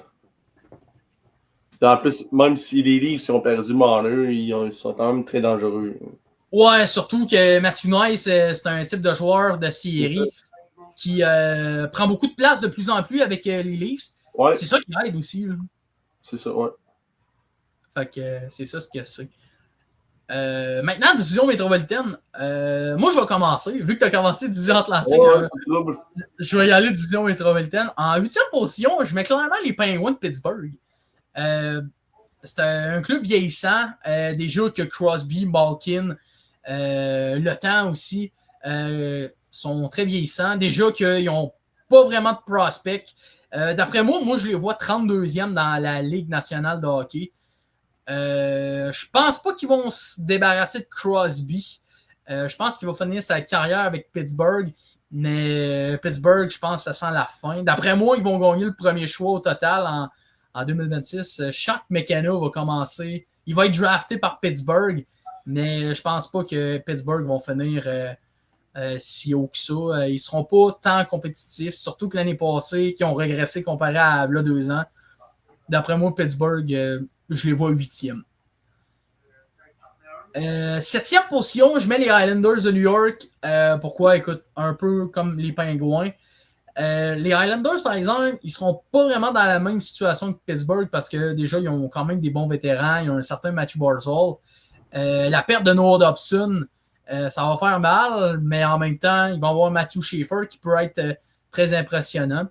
En plus, même si les Leafs ont perdu Marner, ils sont quand même très dangereux. Ouais, surtout que Martinez, c'est un type de joueur de série qui prend beaucoup de place de plus en plus avec les Leafs. Ouais. C'est ça qui aide aussi. Là. C'est ça, ouais. Fait que c'est ça ce que c'est. Maintenant, division métropolitaine. Moi, je vais commencer. Vu que tu as commencé division atlantique, je vais y aller division métropolitaine. En 8e position, je mets clairement les Penguins de Pittsburgh. C'est un club vieillissant. Déjà que Crosby, Malkin, Le Temps aussi sont très vieillissants. Déjà qu'ils n'ont pas vraiment de prospects. D'après moi, je les vois 32e dans la Ligue nationale de hockey. Je pense pas qu'ils vont se débarrasser de Crosby. Je pense qu'il va finir sa carrière avec Pittsburgh. Mais Pittsburgh, je pense que ça sent la fin. D'après moi, ils vont gagner le premier choix au total en 2026. Chuck McKenna va commencer. Il va être drafté par Pittsburgh. Mais je pense pas que Pittsburgh vont finir si haut que ça. Ils seront pas tant compétitifs. Surtout que l'année passée, qui ont régressé comparé à là 2 ans. D'après moi, Pittsburgh... je les vois 8e. 7e position, je mets les Islanders de New York. Pourquoi? Écoute, un peu comme les Pingouins. Les Islanders, par exemple, ils ne seront pas vraiment dans la même situation que Pittsburgh parce que déjà, ils ont quand même des bons vétérans. Ils ont un certain Matthew Barzal. La perte de Noah Dobson, ça va faire mal, mais en même temps, ils vont avoir Matthew Schaefer qui peut être très impressionnant.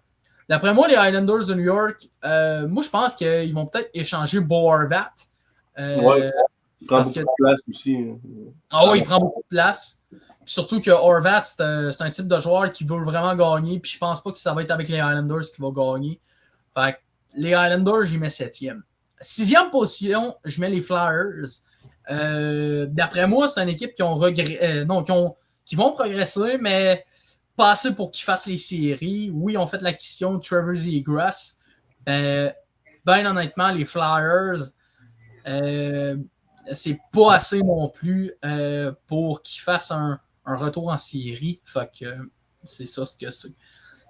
D'après moi, les Islanders de New York, moi, je pense qu'ils vont peut-être échanger Bo Horvat. Ouais, il prend beaucoup de place aussi. Ah oui, il prend beaucoup de place. Surtout que Horvat, c'est un type de joueur qui veut vraiment gagner. Puis je pense pas que ça va être avec les Islanders qui va gagner. Fait que les Islanders, j'y mets 7e. 6e position, je mets les Flyers. D'après moi, c'est une équipe qui vont progresser, mais pas assez pour qu'ils fassent les séries. Oui, on fait l'acquisition de Trevor Zegras. Ben honnêtement, les Flyers, c'est pas assez non plus pour qu'ils fassent un retour en série. Fait que c'est ça ce que c'est.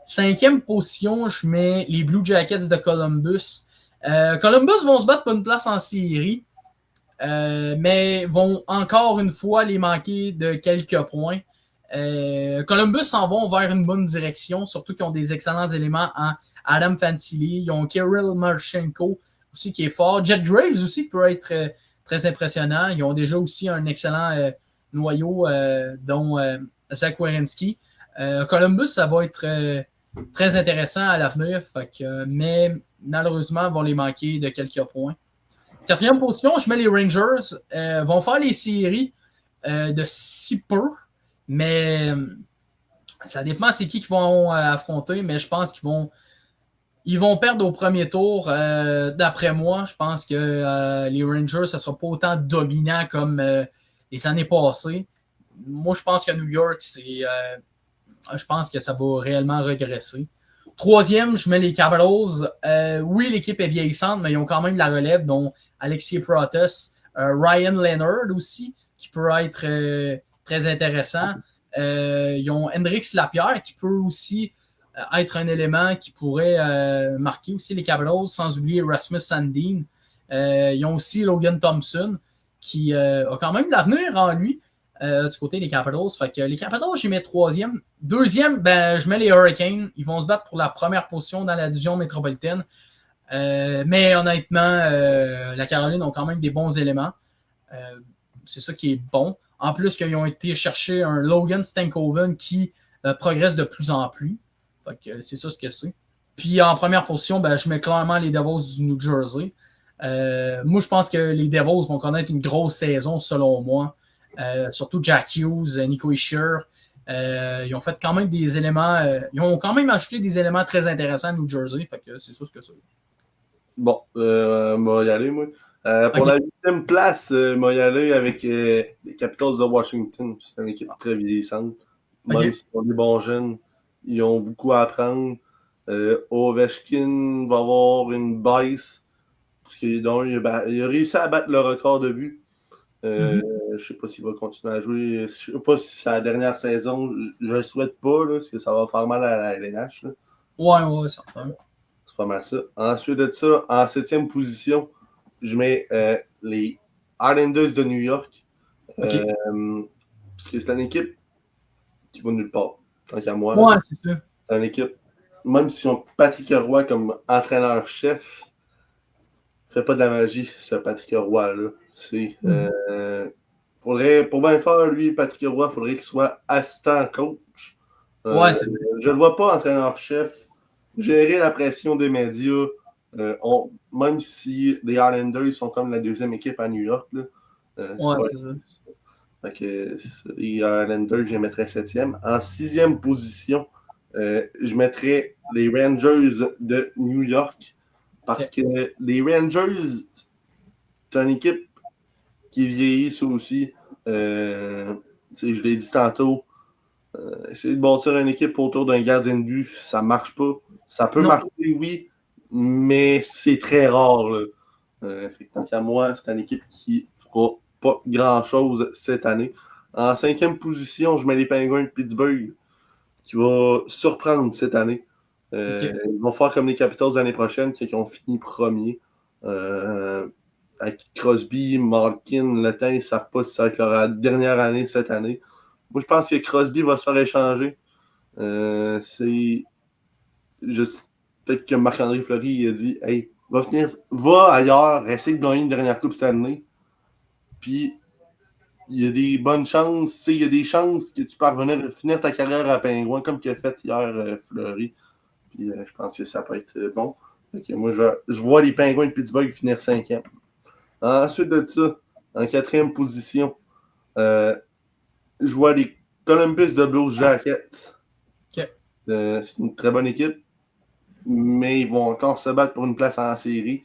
5e position, je mets les Blue Jackets de Columbus. Columbus vont se battre pour une place en série, mais vont encore une fois les manquer de quelques points. Columbus s'en vont vers une bonne direction, surtout qu'ils ont des excellents éléments en Adam Fantilli. Ils ont Kirill Marchenko aussi qui est fort. Jet Graves aussi qui peut être très impressionnant. Ils ont déjà aussi un excellent noyau, dont Zach Werenski. Columbus, ça va être très intéressant à l'avenir, mais malheureusement, vont les manquer de quelques points. 4e position, je mets les Rangers. Vont faire les séries de si peu, mais ça dépend c'est qui vont affronter, mais je pense ils vont perdre au premier tour. D'après moi, je pense que les Rangers, ça ne sera pas autant dominant comme les années passées. Moi, je pense que New York, je pense que ça va réellement regresser. 3e, je mets les Capitals. Oui, l'équipe est vieillissante, mais ils ont quand même la relève, dont Alexis Protas, Ryan Leonard aussi, qui peut être très intéressant. Ils ont Hendrix Lapierre, qui peut aussi être un élément qui pourrait marquer aussi les Capitals, sans oublier Rasmus Sandin. Ils ont aussi Logan Thompson, qui a quand même de l'avenir en lui. Du côté des Capitals. Fait que les Capitals, j'y mets 3e. 2e, je mets les Hurricanes. Ils vont se battre pour la première position dans la division métropolitaine. Mais honnêtement, la Caroline ont quand même des bons éléments. C'est ça qui est bon. En plus qu'ils ont été chercher un Logan Stankoven qui progresse de plus en plus. Fait que c'est ça ce que c'est. Puis en première position, je mets clairement les Devils du New Jersey. Moi, je pense que les Devils vont connaître une grosse saison, selon moi. Surtout Jack Hughes, Nico Hischier. Ils ont fait quand même des éléments. Ils ont quand même ajouté des éléments très intéressants à New Jersey. Fait que c'est ça ce que c'est. Bon, moi y aller, moi. Pour la 8e place, moi y aller avec les Capitals de Washington. C'est une équipe très vieillissante. Même s'ils ont des bons jeunes, ils ont beaucoup à apprendre. Ovechkin va avoir une baisse. Parce qu'il a réussi à battre le record de buts. Je ne sais pas s'il va continuer à jouer. Je ne sais pas si c'est la dernière saison. Je ne le souhaite pas, là, parce que ça va faire mal à la LNH. Là. Ouais, certain. C'est pas mal ça. Ensuite de ça, en 7e position, je mets les Islanders de New York. Parce que c'est une équipe qui va nulle part. Tant qu'à moi. Ouais, c'est ça. C'est une équipe, même si on Patrick Roy comme entraîneur-chef, ne fait pas de la magie, ce Patrick Roy-là. Pour bien faire, lui, Patrick Roy, il faudrait qu'il soit assistant coach. Ouais, c'est vrai. Je ne le vois pas entraîneur-chef gérer la pression des médias. Même si les Islanders sont comme la 2e équipe à New York. Là, c'est ça. Fait que, les Islanders, je les mettrais 7e. En 6e position, je mettrais les Rangers de New York. Parce que les Rangers, c'est une équipe qui vieillit, ça aussi. Je l'ai dit tantôt. Essayer de bâtir une équipe autour d'un gardien de but, ça marche pas. Ça peut marcher, oui, mais c'est très rare. Tant qu'à moi, c'est une équipe qui fera pas grand-chose cette année. En 5e position, je mets les Penguins de Pittsburgh, qui va surprendre cette année. Ils vont faire comme les Capitals l'année prochaine, qui ont fini premier. Avec Crosby, Malkin, Le Temps, ils ne savent pas si ça va être leur dernière année cette année. Moi, je pense que Crosby va se faire échanger. Peut-être que Marc-André Fleury a dit hey, va ailleurs, essaye de gagner une dernière coupe cette année. Puis, il y a des bonnes chances. Il y a des chances que tu peux finir ta carrière à Pingouin, comme qu'il a fait hier Fleury. Puis, je pense que ça peut être bon. Moi, je vois les Pingouins de Pittsburgh finir 5e. Ensuite de ça, en 4e position, je vois les Columbus de Blue Jackets. OK. C'est une très bonne équipe, mais ils vont encore se battre pour une place en série.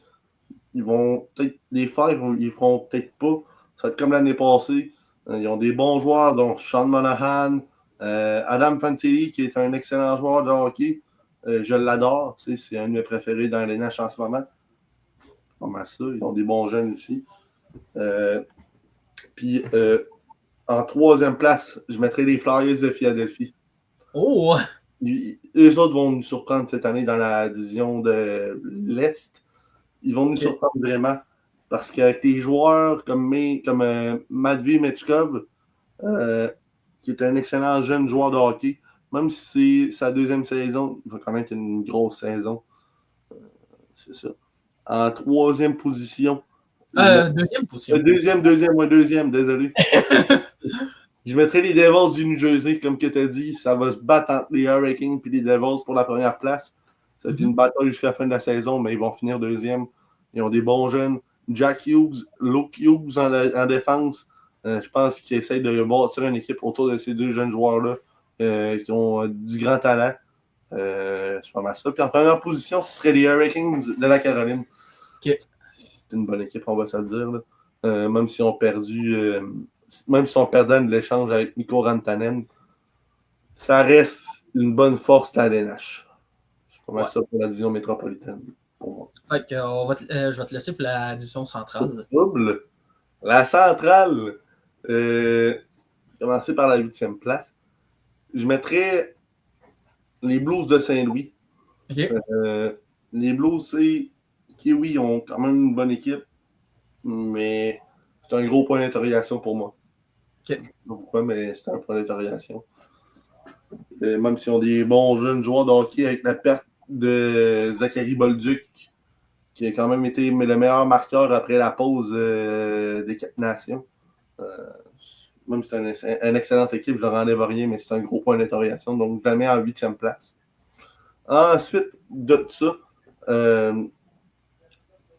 Ils vont peut-être les faire, ils feront peut-être pas. Ça va être comme l'année passée. Ils ont des bons joueurs, dont Sean Monahan, Adam Fantilli, qui est un excellent joueur de hockey. Je l'adore. C'est un de mes préférés dans les NH en ce moment. Pas mal ça. Ils ont des bons jeunes aussi. Puis, en troisième place, je mettrai les Flyers de Philadelphie. Oh! Eux autres vont nous surprendre cette année dans la division de l'Est. Ils vont nous surprendre vraiment. Parce qu'avec des joueurs comme Matvei Michkov, qui est un excellent jeune joueur de hockey, même si c'est sa deuxième saison, il va quand même être une grosse saison. C'est ça. En troisième position. Deuxième position. Deuxième, désolé. Je mettrais les Devils du New Jersey, comme tu as dit. Ça va se battre entre les Hurricanes et les Devils pour la première place. Ça va être une bataille jusqu'à la fin de la saison, mais ils vont finir deuxième. Ils ont des bons jeunes. Jack Hughes, Luke Hughes en défense. Je pense qu'ils essayent de bâtir une équipe autour de ces deux jeunes joueurs-là qui ont du grand talent. C'est pas mal ça. Puis en première position, ce serait les Hurricanes de la Caroline. Okay. C'est une bonne équipe, on va se le dire. Même si on perdu, même si on perdait de l'échange avec Mikko Rantanen, ça reste une bonne force de la LNH. C'est pas mal ça pour la division métropolitaine. Fait que, je vais te laisser pour la division centrale. Double. La centrale, commencer par la 8e place. Je mettrais les Blues de Saint-Louis. Okay. Les Blues, c'est Kiwi ont quand même une bonne équipe, mais c'est un gros point d'interrogation pour moi. Okay. Je ne sais pas pourquoi, mais c'est un point d'interrogation. Même s'ils ont des bons jeunes joueurs de hockey avec la perte de Zachary Bolduc, qui a quand même été le meilleur marqueur après la pause des 4 nations. Même si c'est une excellente équipe, je ne enlève rien, mais c'est un gros point d'interrogation. Donc, je la mets en 8e place. Ensuite de ça,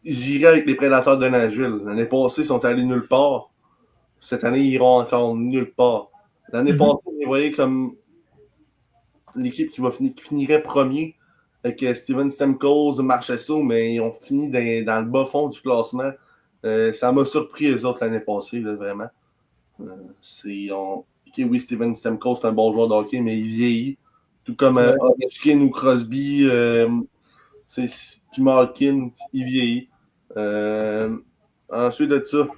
j'irai avec les Prédateurs de Nashville. L'année passée, ils sont allés nulle part. Cette année, ils iront encore nulle part. L'année passée, vous voyez comme l'équipe qui finirait premier avec Steven Stamkos, Marchessault, mais ils ont fini dans le bas fond du classement. Ça m'a surpris, eux autres, l'année passée, là, vraiment. Oui, Steven Stamkos, c'est un bon joueur de hockey, mais il vieillit. Tout comme Ovechkin ou Crosby, puis Malkin, il vieillit. Ensuite de ça,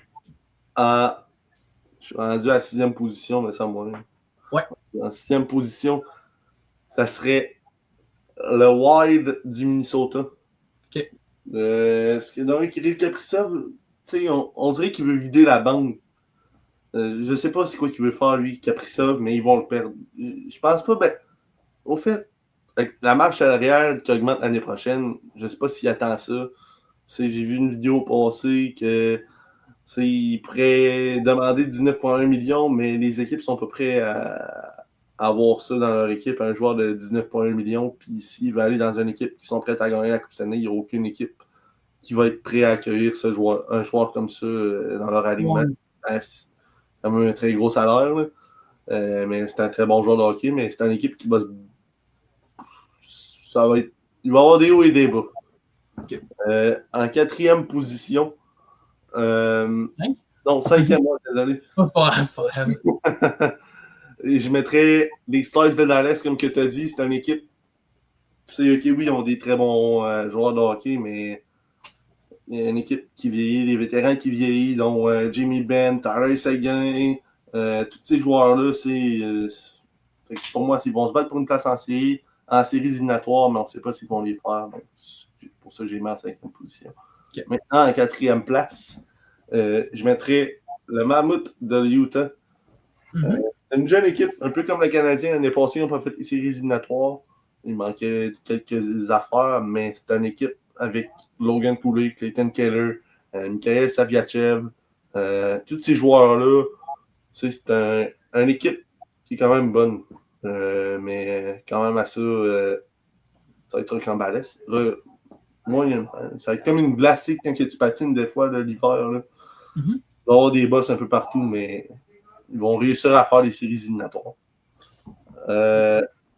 je suis rendu à la 6e position, mais sans moyen. Ouais. En 6e position, ça serait le Wild du Minnesota. OK. Ce qui est dans Kirill Kaprizov, on dirait qu'il veut vider la banque. Je sais pas c'est quoi qu'il veut faire, lui, Kaprizov, mais ils vont le perdre. Je pense pas, au fait, avec la marche salariale qui augmente l'année prochaine, je sais pas s'il attend ça. J'ai vu une vidéo passer que il pourrait demander 19,1 millions, mais les équipes sont pas prêtes à avoir ça dans leur équipe, un joueur de 19,1 millions. Puis s'il va aller dans une équipe qui sont prêtes à gagner la Coupe Stanley, il n'y a aucune équipe qui va être prête à accueillir un joueur comme ça dans leur alignement. C'est quand même un très gros salaire, mais c'est un très bon joueur de hockey, mais c'est une équipe qui va il va y avoir des hauts et des bas. Okay. En 4e position, non, 5e, désolé. Et je mettrais les Stars de Dallas, comme tu as dit, c'est une équipe. Oui, ils ont des très bons joueurs de hockey, mais il y a une équipe qui vieillit, les vétérans qui vieillissent, dont Jamie Benn, Tyler Seguin, tous ces joueurs-là, pour moi, ils vont se battre pour une place en série éliminatoire, mais on ne sait pas s'ils vont les faire. Donc, pour ça, j'ai mis en 5e position. Okay. Maintenant, en 4e place, je mettrais le Mammoth de Utah. C'est une jeune équipe, un peu comme le Canadien. L'année passée, ils n'ont pas fait les séries éliminatoires. Il manquait quelques affaires, mais c'est une équipe avec Logan Cooley, Clayton Keller, Mikhail Saviachev, tous ces joueurs-là. C'est une équipe qui est quand même bonne, mais quand même assez. Ça va être rocambolesque. Ça va être comme une glacée quand tu patines des fois l'hiver. Il va y avoir des bosses un peu partout, mais ils vont réussir à faire les séries éliminatoires.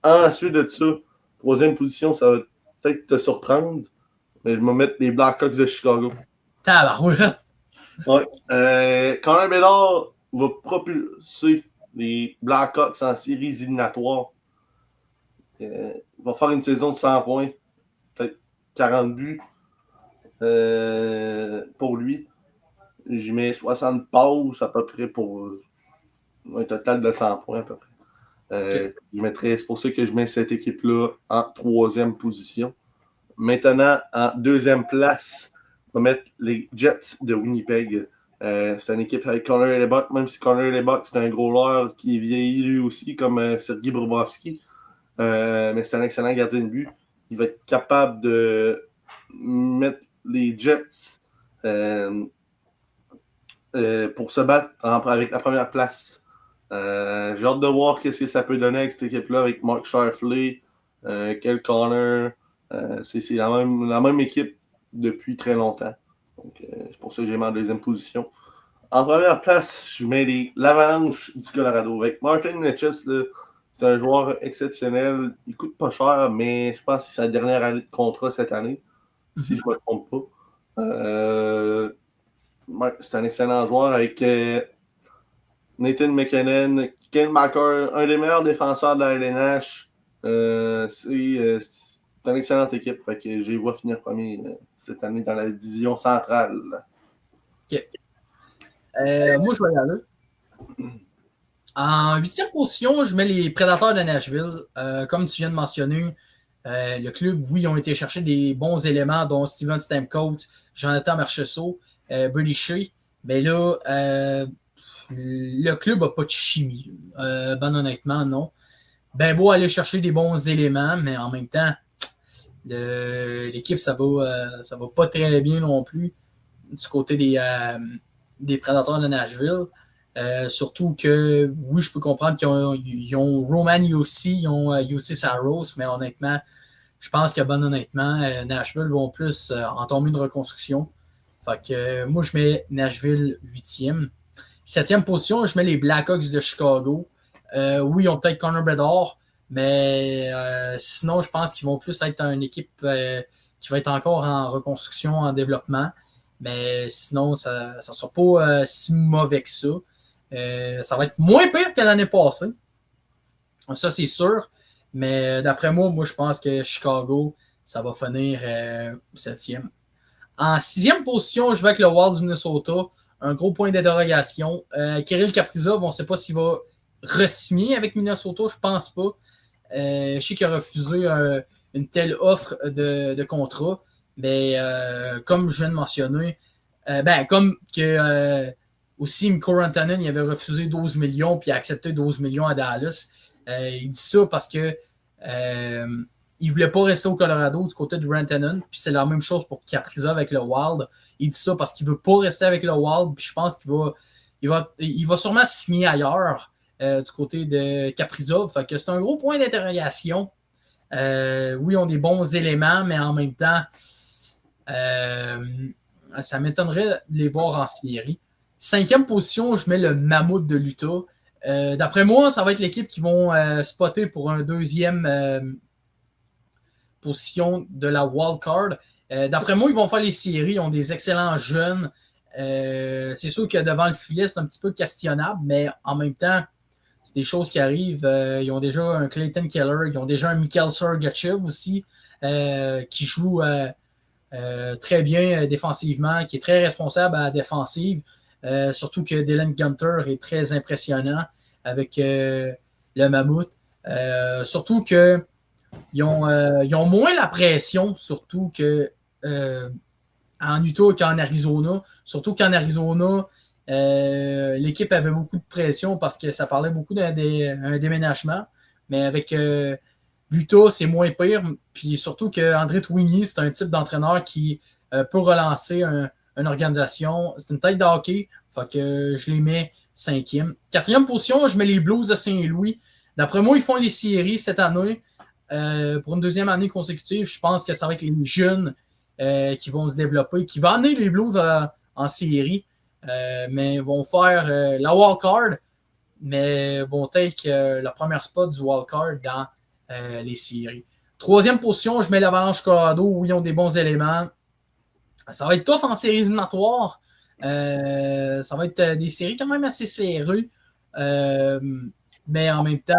Ensuite de ça, troisième position, ça va peut-être te surprendre, mais je vais mettre les Blackhawks de Chicago. Tabarouette! Ouais. Connor Bedard va propulser les Blackhawks en séries éliminatoires. Il va faire une saison de 100 points, peut-être 40 buts pour lui. J'y mets 60 passes à peu près pour un total de 100 points à peu près. C'est pour ça que je mets cette équipe-là en troisième position. Maintenant, en deuxième place, on va mettre les Jets de Winnipeg. C'est une équipe avec Connor Hellebuyck, même si Connor Hellebuyck, c'est un gros joueur qui vieillit lui aussi, comme Sergei Bobrovsky. Mais c'est un excellent gardien de but. Il va être capable de mettre les Jets pour se battre avec la première place. J'ai hâte de voir ce que ça peut donner avec cette équipe-là, avec Mark Scheifele, Kyle Connor. C'est la même équipe depuis très longtemps. Donc, c'est pour ça que j'ai mis en deuxième position. En première place, je mets l'Avalanche du Colorado. Avec Martin Necas, c'est un joueur exceptionnel. Il coûte pas cher, mais je pense que c'est sa dernière année de contrat cette année, si je ne me trompe pas. C'est un excellent joueur avec Nathan McKinnon, Ken Macker, un des meilleurs défenseurs de la LNH. C'est une excellente équipe. Fait que je les vois finir premier cette année dans la division centrale. OK. Moi, je vais y aller. En 8e position, je mets les Prédateurs de Nashville. Comme tu viens de mentionner, le club, oui, ont été chercher des bons éléments, dont Steven Stamkos, Jonathan Marchessault, Brady Shea. Mais là, le club n'a pas de chimie. Ben honnêtement, non. Ben beau aller chercher des bons éléments, mais en même temps, l'équipe, ça va pas très bien non plus du côté des Prédateurs de Nashville. Surtout que, oui, je peux comprendre qu'ils ont Roman Yossi, ils ont Yossi Saros, mais honnêtement, je pense que, Nashville vont plus entamer une reconstruction. Fait que moi, je mets Nashville 8e. 7e position, je mets les Blackhawks de Chicago. Oui, ils ont peut-être Connor Bedard, mais sinon, je pense qu'ils vont plus être une équipe qui va être encore en reconstruction, en développement. Mais sinon, ça ne sera pas si mauvais que ça. Ça va être moins pire que l'année passée. Ça, c'est sûr. Mais d'après moi, je pense que Chicago, ça va finir 7e. En 6e position, je vais avec le Wild du Minnesota. Un gros point d'interrogation. Kirill Kaprizov, on ne sait pas s'il va re-signer avec Minnesota. Je ne pense pas. Je sais qu'il a refusé une telle offre de contrat. Mais comme je viens de mentionner, comme que aussi Mikko Rantanen il avait refusé 12 millions puis il a accepté 12 millions à Dallas. Il dit ça parce que il voulait pas rester au Colorado du côté de Rantanen, puis c'est la même chose pour Kaprizov avec le Wild. Il dit ça parce qu'il veut pas rester avec le Wild, puis je pense qu'il va sûrement signer ailleurs du côté de Kaprizov. Fait que c'est un gros point d'interrogation. Oui, ils ont des bons éléments, mais en même temps, ça m'étonnerait de les voir en série. 5e position, je mets le Mammouth de l'Utah. D'après moi, ça va être l'équipe qui vont spotter pour un deuxième position de la wildcard. D'après moi, ils vont faire les séries. Ils ont des excellents jeunes. C'est sûr que devant le filet, c'est un petit peu questionnable, mais en même temps, c'est des choses qui arrivent. Ils ont déjà un Clayton Keller, ils ont déjà un Mikhail Sergachev aussi, qui joue très bien défensivement, qui est très responsable à la défensive. Surtout que Dylan Gunter est très impressionnant avec le Mammouth. Surtout que ils ont moins la pression, surtout que en Utah qu'en Arizona. Surtout qu'en Arizona, l'équipe avait beaucoup de pression parce que ça parlait beaucoup d'un déménagement. Mais avec l'Utah, c'est moins pire. Puis surtout qu'André Twigny, c'est un type d'entraîneur qui peut relancer une organisation. C'est une tête de hockey. Fait que je les mets 5e. 4e position, je mets les Blues de Saint-Louis. D'après moi, ils font les séries cette année. Pour une deuxième année consécutive, je pense que ça va être les jeunes qui vont se développer, qui vont amener les Blues en série, mais vont faire la wildcard. mais vont take la première spot du wildcard dans les séries. Troisième position, je mets l'Avalanche Colorado où ils ont des bons éléments. Ça va être tough en séries éliminatoires. Ça va être des séries quand même assez serrées. Mais en même temps,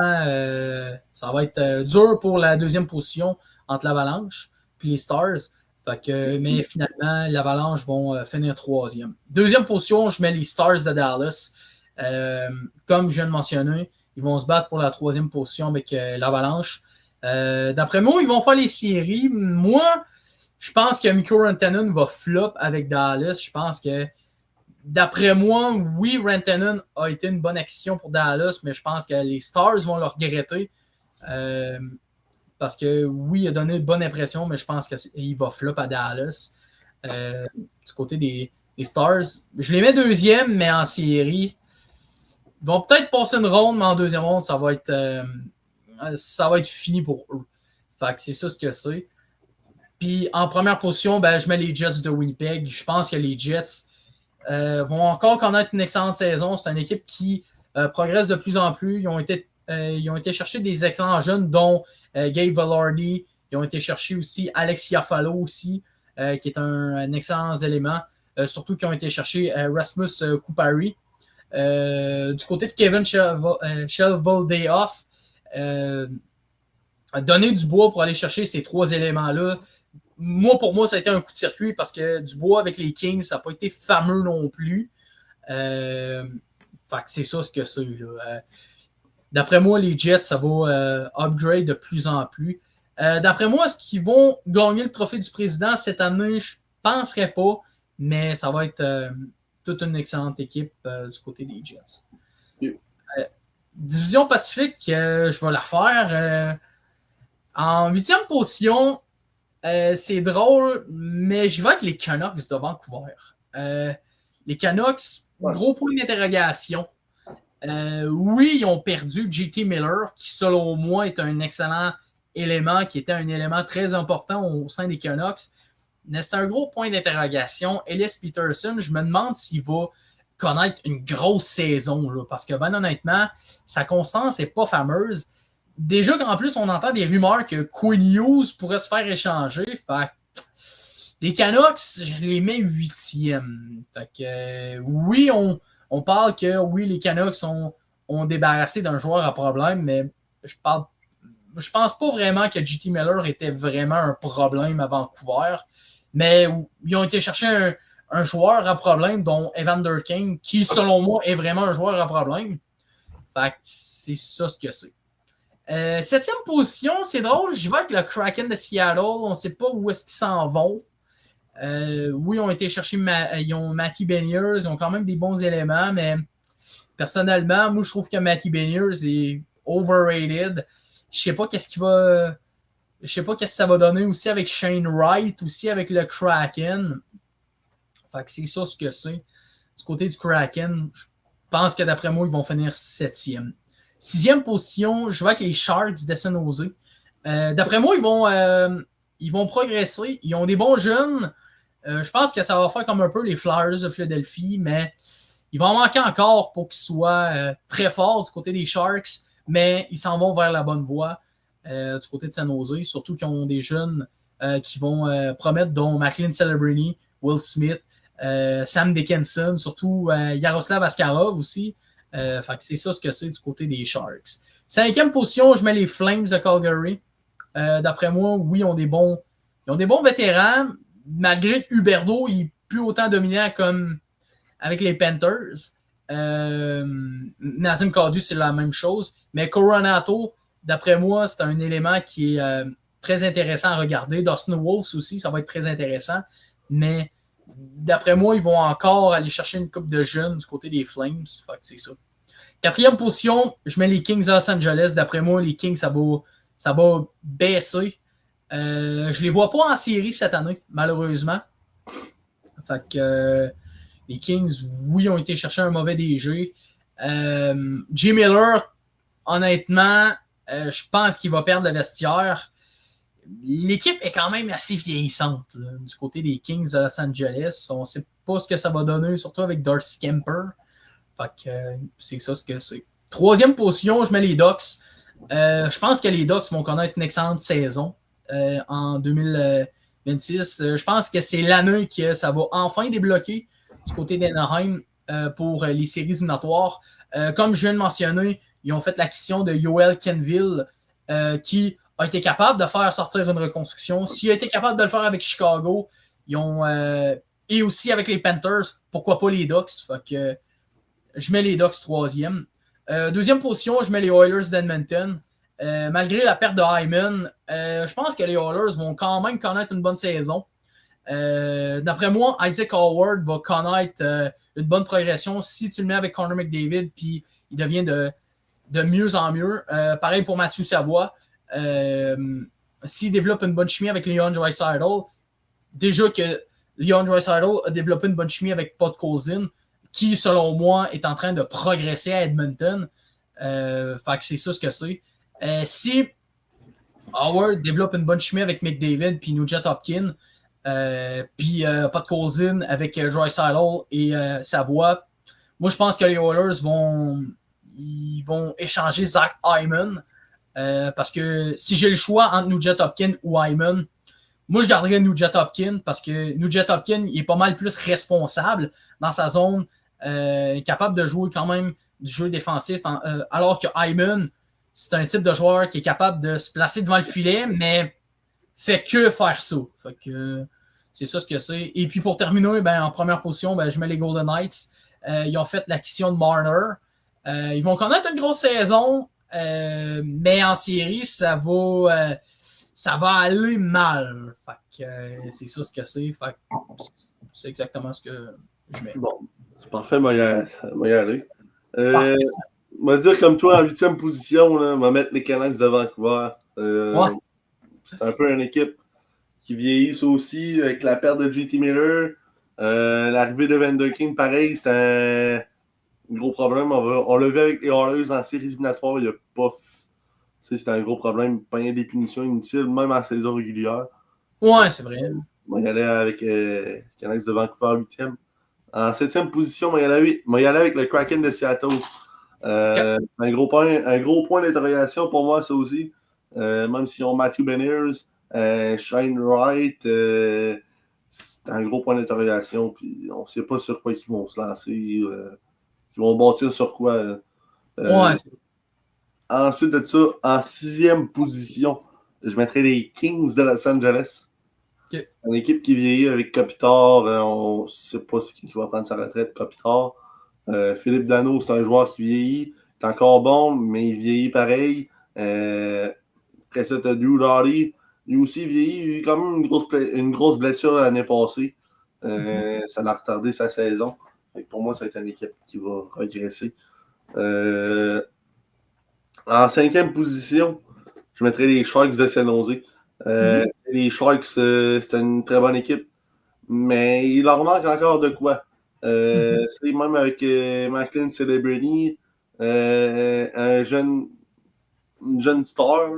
ça va être dur pour la deuxième position entre l'Avalanche et les Stars. Mais finalement, l'Avalanche vont finir troisième. Deuxième position, je mets les Stars de Dallas. Comme je viens de mentionner, ils vont se battre pour la troisième position avec l'Avalanche. D'après moi, ils vont faire les séries. Moi, je pense que Mikko Rantanen va flop avec Dallas. Je pense que, d'après moi, oui, Rantanen a été une bonne action pour Dallas, mais je pense que les Stars vont le regretter. Parce que, oui, il a donné une bonne impression, mais je pense qu'il va flop à Dallas. Du côté des Stars, je les mets deuxième, mais en série, ils vont peut-être passer une ronde, mais en deuxième ronde, ça va être fini pour eux. Fait que c'est ça ce que c'est. Puis en première position, je mets les Jets de Winnipeg. Je pense que les Jets vont encore connaître une excellente saison. C'est une équipe qui progresse de plus en plus. Ils ont été chercher des excellents jeunes, dont Gabe Velarde. Ils ont été chercher aussi Alexis Affalo aussi, qui est un excellent élément. Surtout qu'ils ont été chercher Rasmus Kupari. Du côté de Kevin Cheveldayoff, donner du bois pour aller chercher ces trois éléments-là. Pour moi, ça a été un coup de circuit parce que Dubois avec les Kings, ça n'a pas été fameux non plus. Fait que c'est ça ce que c'est. D'après moi, les Jets, ça va upgrade de plus en plus. D'après moi, est-ce qu'ils vont gagner le trophée du président cette année? Je ne penserais pas, mais ça va être toute une excellente équipe du côté des Jets. Division Pacifique, je vais la faire. En 8e position, c'est drôle, mais je vais avec les Canucks de Vancouver. Les Canucks, gros point d'interrogation. Oui, ils ont perdu JT Miller, qui selon moi est un excellent élément, qui était un élément très important au sein des Canucks. Mais c'est un gros point d'interrogation. Elias Peterson, je me demande s'il va connaître une grosse saison, là, parce que honnêtement, sa constance n'est pas fameuse. Déjà qu'en plus, on entend des rumeurs que Quinn Hughes pourrait se faire échanger. Fait les Canucks, je les mets 8e. Fait que, oui, on parle que oui, les Canucks ont débarrassé d'un joueur à problème, mais je pense pas vraiment que JT Miller était vraiment un problème à Vancouver. Mais ils ont été chercher un joueur à problème, dont Evander Kane, qui, selon moi, est vraiment un joueur à problème. Fait que c'est ça ce que c'est. 7e position, c'est drôle, j'y vais avec le Kraken de Seattle. On ne sait pas où est-ce qu'ils s'en vont. Oui, ils ont été chercher ils ont Matty Beniers, ils ont quand même des bons éléments, mais personnellement, moi je trouve que Matty Beniers est overrated. Je sais pas qu'est-ce que ça va donner aussi avec Shane Wright, aussi avec le Kraken. Fait que c'est ça ce que c'est. Du côté du Kraken, je pense que d'après moi, ils vont finir 7e. 6e position, je vois avec les Sharks de San Jose. D'après moi, ils vont progresser. Ils ont des bons jeunes. Je pense que ça va faire comme un peu les Flyers de Philadelphie, mais il va en manquer encore pour qu'ils soient très forts du côté des Sharks, mais ils s'en vont vers la bonne voie du côté de San Jose, surtout qu'ils ont des jeunes qui vont promettre, dont McLean Celebrini, Will Smith, Sam Dickinson, surtout Yaroslav Askarov aussi. Fait que c'est ça ce que c'est du côté des Sharks. 5e position, je mets les Flames de Calgary. D'après moi, oui, ils ont des bons vétérans. Malgré Huberdeau, il n'est plus autant dominant comme avec les Panthers. Nazem Kadri, c'est la même chose. Mais Coronato, d'après moi, c'est un élément qui est très intéressant à regarder. Dustin Wolves aussi, ça va être très intéressant. Mais d'après moi, ils vont encore aller chercher une coupe de jeunes du côté des Flames. Fait que c'est ça. 4e position, je mets les Kings de Los Angeles. D'après moi, les Kings, ça va baisser. Je les vois pas en série cette année, malheureusement. Fait que les Kings, oui, ont été chercher un mauvais DG. Jim Miller, honnêtement, je pense qu'il va perdre le vestiaire. L'équipe est quand même assez vieillissante là, du côté des Kings de Los Angeles. On ne sait pas ce que ça va donner, surtout avec Darcy Kemper. Fait que c'est ça ce que c'est. Troisième position, je mets les Ducks. Je pense que les Ducks vont connaître une excellente saison en 2026. Je pense que c'est l'année que ça va enfin débloquer du côté d'Anaheim pour les séries éliminatoires. Comme je viens de mentionner, ils ont fait l'acquisition de Yoel Kenville qui a été capable de faire sortir une reconstruction. S'il a été capable de le faire avec Chicago, ils ont et aussi avec les Panthers, pourquoi pas les Ducks? Fait que je mets les Ducks troisième. Deuxième position, je mets les Oilers d'Edmonton. Malgré la perte de Hyman, je pense que les Oilers vont quand même connaître une bonne saison. D'après moi, Isaac Howard va connaître une bonne progression si tu le mets avec Connor McDavid, puis il devient de mieux en mieux. Pareil pour Mathieu Savoie. S'il développe une bonne chimie avec Leon Draisaitl, déjà que Leon Draisaitl a développé une bonne chimie avec Podkolzin, qui, selon moi, est en train de progresser à Edmonton. Fait que c'est ça ce que c'est. Si Howard développe une bonne chimie avec McDavid puis Nugent Hopkins, puis Podkolzin avec Draisaitl et Savoie, moi, je pense que les Oilers vont échanger Zach Hyman. Parce que si j'ai le choix entre Nugent Hopkins ou Hyman, moi, je garderais Nugent Hopkins parce que Nugent Hopkins il est pas mal plus responsable dans sa zone, capable de jouer quand même du jeu défensif, alors que Hyman, c'est un type de joueur qui est capable de se placer devant le filet, mais fait que faire ça. Fait que c'est ça ce que c'est. Et puis pour terminer, en première position, je mets les Golden Knights. Ils ont fait l'acquisition de Marner. Ils vont connaître une grosse saison, mais en série, ça va aller mal. Fait que c'est ça ce que c'est. Fait que c'est exactement ce que je mets. Bon, c'est parfait, moi y aller. Va dire comme toi en 8e position, on va mettre les Canucks de Vancouver. Ouais. C'est un peu une équipe qui vieillit aussi avec la perte de JT Miller. L'arrivée de Vander King, pareil, c'est un gros problème. On l'a vu avec les Oilers en séries éliminatoires, il n'y a pas. C'est un gros problème. Pas des punitions inutiles, même en saison régulière. Ouais, c'est vrai. On va y aller avec Canucks de Vancouver 8e. En 7e position, on va y aller avec le Kraken de Seattle. Un gros point d'interrogation pour moi, ça aussi. Même s'ils ont Matthew Beniers, Shane Wright, c'est un gros point d'interrogation. Puis on ne sait pas sur quoi ils vont se lancer. Ils vont bâtir sur quoi. Ouais, Ensuite de ça, en 6e position, je mettrais les Kings de Los Angeles. Okay. Une équipe qui vieillit avec Kopitar. On ne sait pas qui va prendre sa retraite, Kopitar. Philippe Danault, c'est un joueur qui vieillit. Il est encore bon, mais il vieillit pareil. Après ça, tu as Drew Doughty. Lui aussi vieillit. Il a eu quand même une grosse blessure l'année passée. Ça l'a retardé sa saison. Pour moi, ça va être une équipe qui va régresser. En 5e position, je mettrais les Sharks de San Jose. Les Sharks, c'est une très bonne équipe, mais il leur manque encore de quoi. C'est même avec Macklin Celebrity, une jeune star.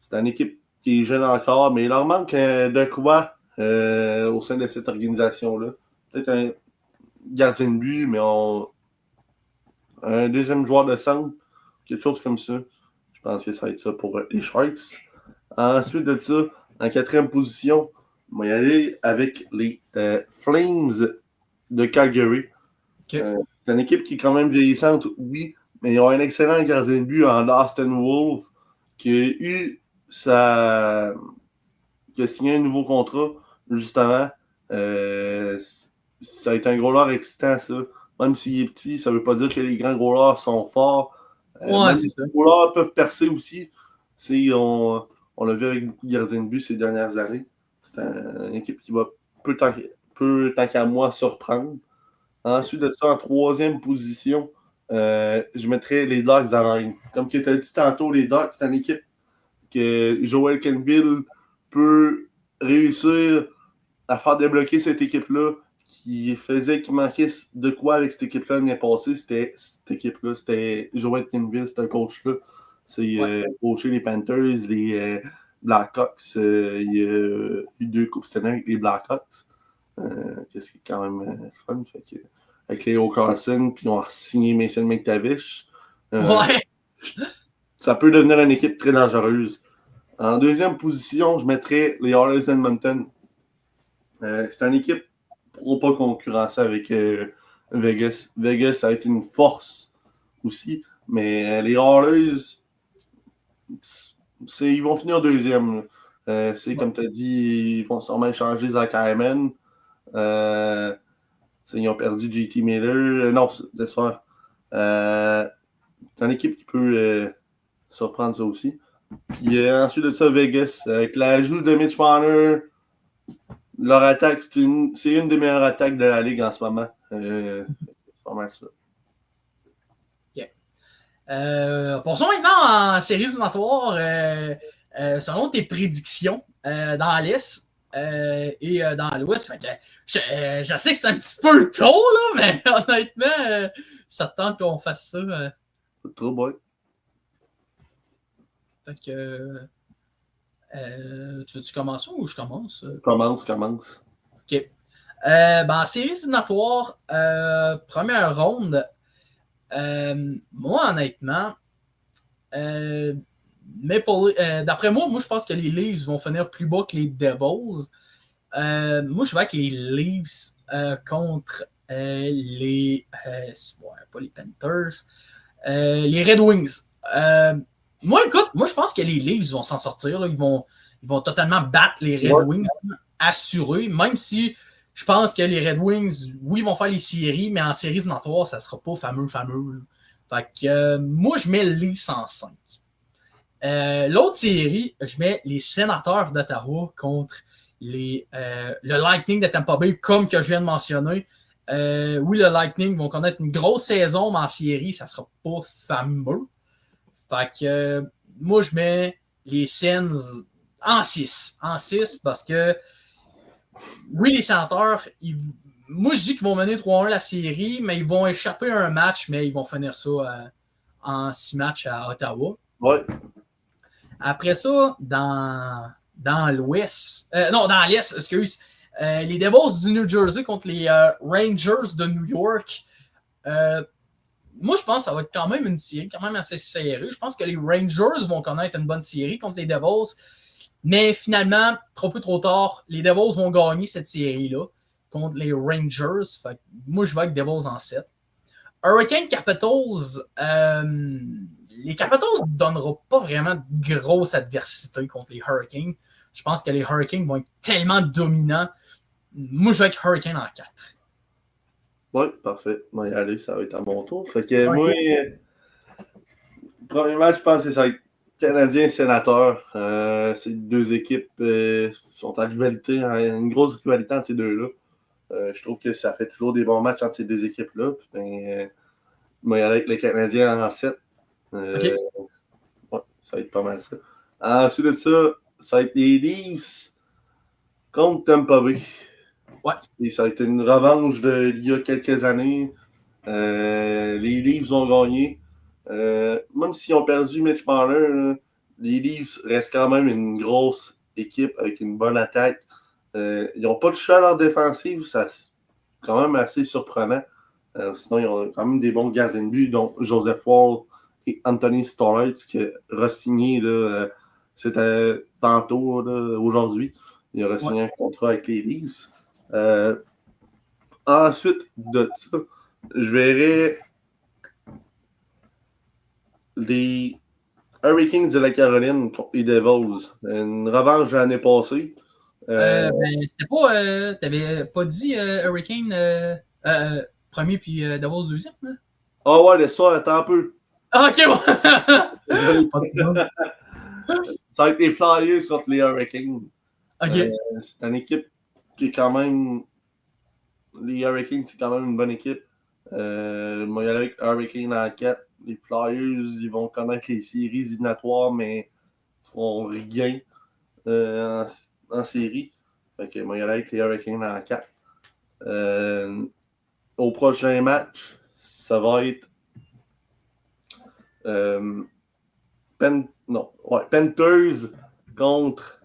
C'est une équipe qui est jeune encore, mais il leur manque de quoi au sein de cette organisation-là. Peut-être un gardien de but, mais un deuxième joueur de centre, quelque chose comme ça. Je pense que ça va être ça pour les Sharks. Ensuite de ça, en 4e position, on va y aller avec les Flames de Calgary. Okay. C'est une équipe qui est quand même vieillissante, oui, mais ils ont un excellent gardien de but en Dustin Wolf qui a signé un nouveau contrat juste avant. Ça a été un goaler excitant, ça. Même s'il est petit, ça ne veut pas dire que les grands goalers sont forts. Ouais, c'est ça. Les goalers peuvent percer aussi. On l'a vu avec beaucoup de gardiens de but ces dernières années. C'est une équipe qui va peu tant qu'à moi surprendre. Ensuite de ça, en 3e position, je mettrais les Ducks d'Anaheim. Comme tu as dit tantôt, les Ducks, c'est une équipe que Joel Kenville peut réussir à faire débloquer cette équipe-là qui faisait qu'il manquait de quoi avec cette équipe-là l'année passée. C'était cette équipe-là, c'était Joel Kenville, c'était un coach-là. C'est coacher les Panthers, les Blackhawks. Il y a eu 2 coupes cette année avec les Blackhawks. Qu'est-ce qui est quand même fun. Fait que, avec Leo Carlson, puis ils ont signé Mason McTavish. Ouais. Ça peut devenir une équipe très dangereuse. En deuxième position, je mettrais les Oilers Edmonton. C'est une équipe pour pas concurrencer avec Vegas. Vegas, ça a été une force aussi. Mais les Oilers, ils vont finir deuxième. C'est comme tu as dit, ils vont sûrement échanger Zach Hyman. Ils ont perdu JT Miller. Non, c'est soir. C'est une équipe qui peut surprendre ça aussi. Puis ensuite de ça, Vegas, avec l'ajout de Mitch Marner, leur attaque, c'est une des meilleures attaques de la ligue en ce moment. C'est pas mal ça. OK. Passons maintenant en séries éliminatoires. Selon tes prédictions dans l'Est et dans l'Ouest, je sais que c'est un petit peu tôt, là, mais honnêtement, ça te tente qu'on fasse ça. Pas trop, boy. Fait que. Tu veux-tu commencer ou je commence? Commence. OK. En séries éliminatoires, première ronde, moi, honnêtement, d'après moi, je pense que les Leafs vont finir plus bas que les Devils. Moi, je vais avec les Leafs contre les. Pas les Panthers. Les Red Wings. Moi, écoute, je pense que les Leafs vont s'en sortir. Là. Ils vont totalement battre les Red Wings, assurés, même si je pense que les Red Wings, oui, ils vont faire les séries, mais en séries éliminatoires, ça ne sera pas fameux. Là. Fait que moi, je mets les Leafs en 5. L'autre série, je mets les Sénateurs d'Ottawa contre le Lightning de Tampa Bay, comme que je viens de mentionner. Oui, le Lightning vont connaître une grosse saison, mais en série, ça ne sera pas fameux. Fait que moi, je mets les Sens en 6. En 6 parce que oui, les Sénateurs, moi, je dis qu'ils vont mener 3-1 la série, mais ils vont échapper à un match, mais ils vont finir ça en 6 matchs à Ottawa. Ouais. Après ça, dans l'Ouest, dans l'Est, excuse, les Devils du New Jersey contre les Rangers de New York. Moi, je pense que ça va être quand même une série quand même assez serrée. Je pense que les Rangers vont connaître une bonne série contre les Devils. Mais finalement, trop peu trop tard, les Devils vont gagner cette série-là contre les Rangers. Fait que moi, je vais avec Devils en 7. Hurricane Capitals, les Capitals ne donneront pas vraiment de grosse adversité contre les Hurricanes. Je pense que les Hurricanes vont être tellement dominants. Moi, je vais avec Hurricane en 4. Oui, parfait. Bon, allez, ça va être à mon tour. Fait que moi, premier match, je pense que ça va être Canadien-Sénateur. Ces deux équipes sont en rivalité, une grosse rivalité entre ces deux-là. Je trouve que ça fait toujours des bons matchs entre ces deux équipes-là. Moi, avec les Canadiens en 7. Okay. Ouais, ça va être pas mal ça. Ensuite de ça, ça va être les Leafs contre Tampa Bay. Ouais. Et ça a été une revanche d'il y a quelques années. Les Leafs ont gagné. Même s'ils ont perdu Mitch Marner, les Leafs restent quand même une grosse équipe avec une bonne attaque. Ils n'ont pas de choix à leur défensive. C'est quand même assez surprenant. Sinon, ils ont quand même des bons gardiens de but, dont Joseph Wall et Anthony Storage, qui a re-signé, c'était tantôt, là, aujourd'hui. Il a re-signé un contrat avec les Leafs. Ensuite de ça, je verrai les Hurricanes de la Caroline contre les Devils. Une revanche de l'année passée. C'était pas. T'avais pas dit Hurricane premier puis Devils deuxième, hein? Ah ouais, le soir, attends un peu. Ah, ok, bon. Ça va être les Flyers contre les Hurricanes. Okay. C'est une équipe qui est quand même. Les Hurricanes, c'est quand même une bonne équipe. Moi, il y a avec Hurricane en 4. Les Flyers, ils vont connaître les séries éliminatoires, mais ils font rien en série. Fait que moi, il y a avec les Hurricanes en 4. Au prochain match, ça va être Panthers contre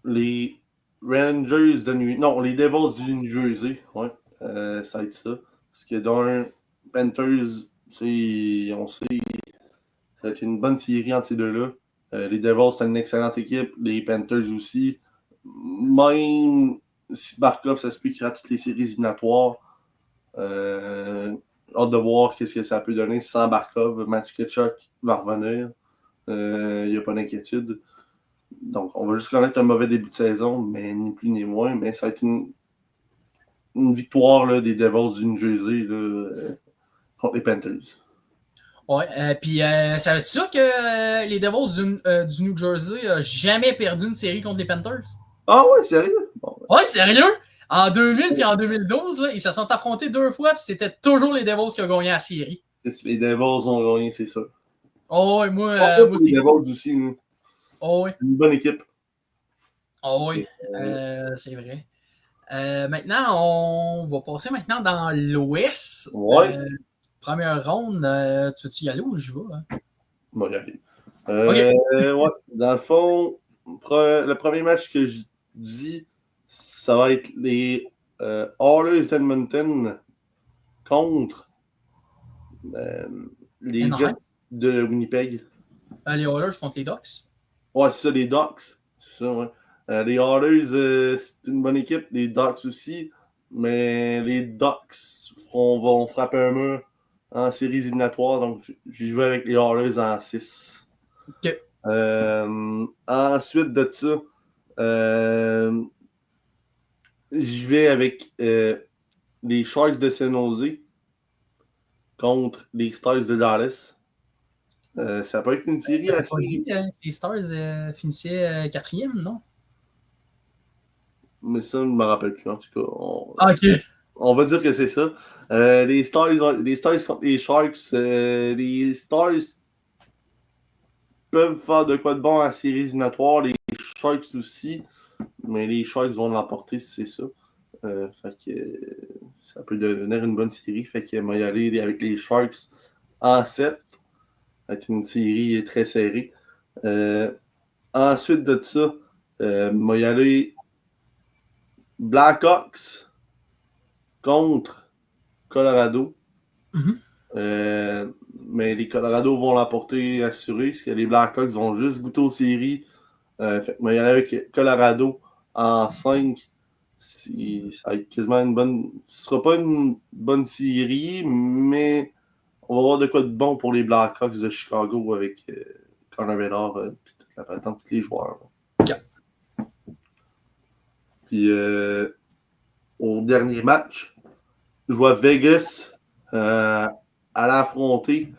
les Rangers de New... Non, les Devils du New Jersey. Ouais. Ça va être ça. Parce que dans Panthers, on sait, ça va être une bonne série entre ces deux-là. Les Devils, c'est une excellente équipe. Les Panthers aussi. Même si Barkov, ça se peut qu'il rate toutes les séries éliminatoires. Hâte de voir qu'est-ce que ça peut donner sans Barkov. Matthew Tkachuk va revenir. Il n'y a pas d'inquiétude. Donc, on va juste connaître un mauvais début de saison, mais ni plus ni moins. Mais ça va être une victoire là, des Devils du New Jersey là, contre les Panthers. Ouais, puis ça veut dire ça que les Devils du New Jersey n'ont jamais perdu une série contre les Panthers? Ah ouais, sérieux? Bon, ouais, sérieux? En 2000 puis en 2012, là, ils se sont affrontés 2 fois, puis c'était toujours les Devils qui ont gagné la série. Si les Devils ont gagné, c'est ça. Oh, ouais, moi les Devils aussi. Hein. Oh, ouais. Une bonne équipe. Oh, oui, c'est vrai. Maintenant, on va passer maintenant dans l'Ouest. Ouais. Première ronde, tu veux-tu y aller ou je vais? Hein? Bon, j'arrive. Ouais, dans le fond, le premier match que je dis, ça va être les Oilers Edmonton contre les Jets de Winnipeg. Les Oilers contre les Ducks? Ouais, c'est ça, les Ducks. C'est ça, ouais. Les Oilers, c'est une bonne équipe. Les Ducks aussi. Mais les Ducks vont frapper un mur en séries éliminatoires. Donc, j'y vais avec les Oilers en 6. OK. Ensuite de ça, j'y vais avec les Sharks de San Jose contre les Stars de Dallas. Ça peut être une série assez... les Stars finissaient 4e, non? Mais ça, je ne me rappelle plus. En tout cas, OK. On va dire que c'est ça. Les Stars contre les Sharks. Les Stars peuvent faire de quoi de bon en séries éliminatoires. Les Sharks aussi. Mais les Sharks vont l'emporter si c'est ça. Fait que ça peut devenir une bonne série. Fait que moi y aller avec les Sharks en 7. Avec une série très serrée. Ensuite de ça, moi y aller Blackhawks contre Colorado. Mm-hmm. Mais les Colorado vont l'emporter assuré, parce que les Blackhawks vont juste goûter aux séries. Fait que moi, y aller avec Colorado en 5. Ça va être quasiment une bonne. Ce sera pas une bonne série, mais on va avoir de quoi de bon pour les Blackhawks de Chicago avec Connor Bedard et toute la patente, tous les joueurs. Yeah. Puis au dernier match, je vois Vegas à l'affronter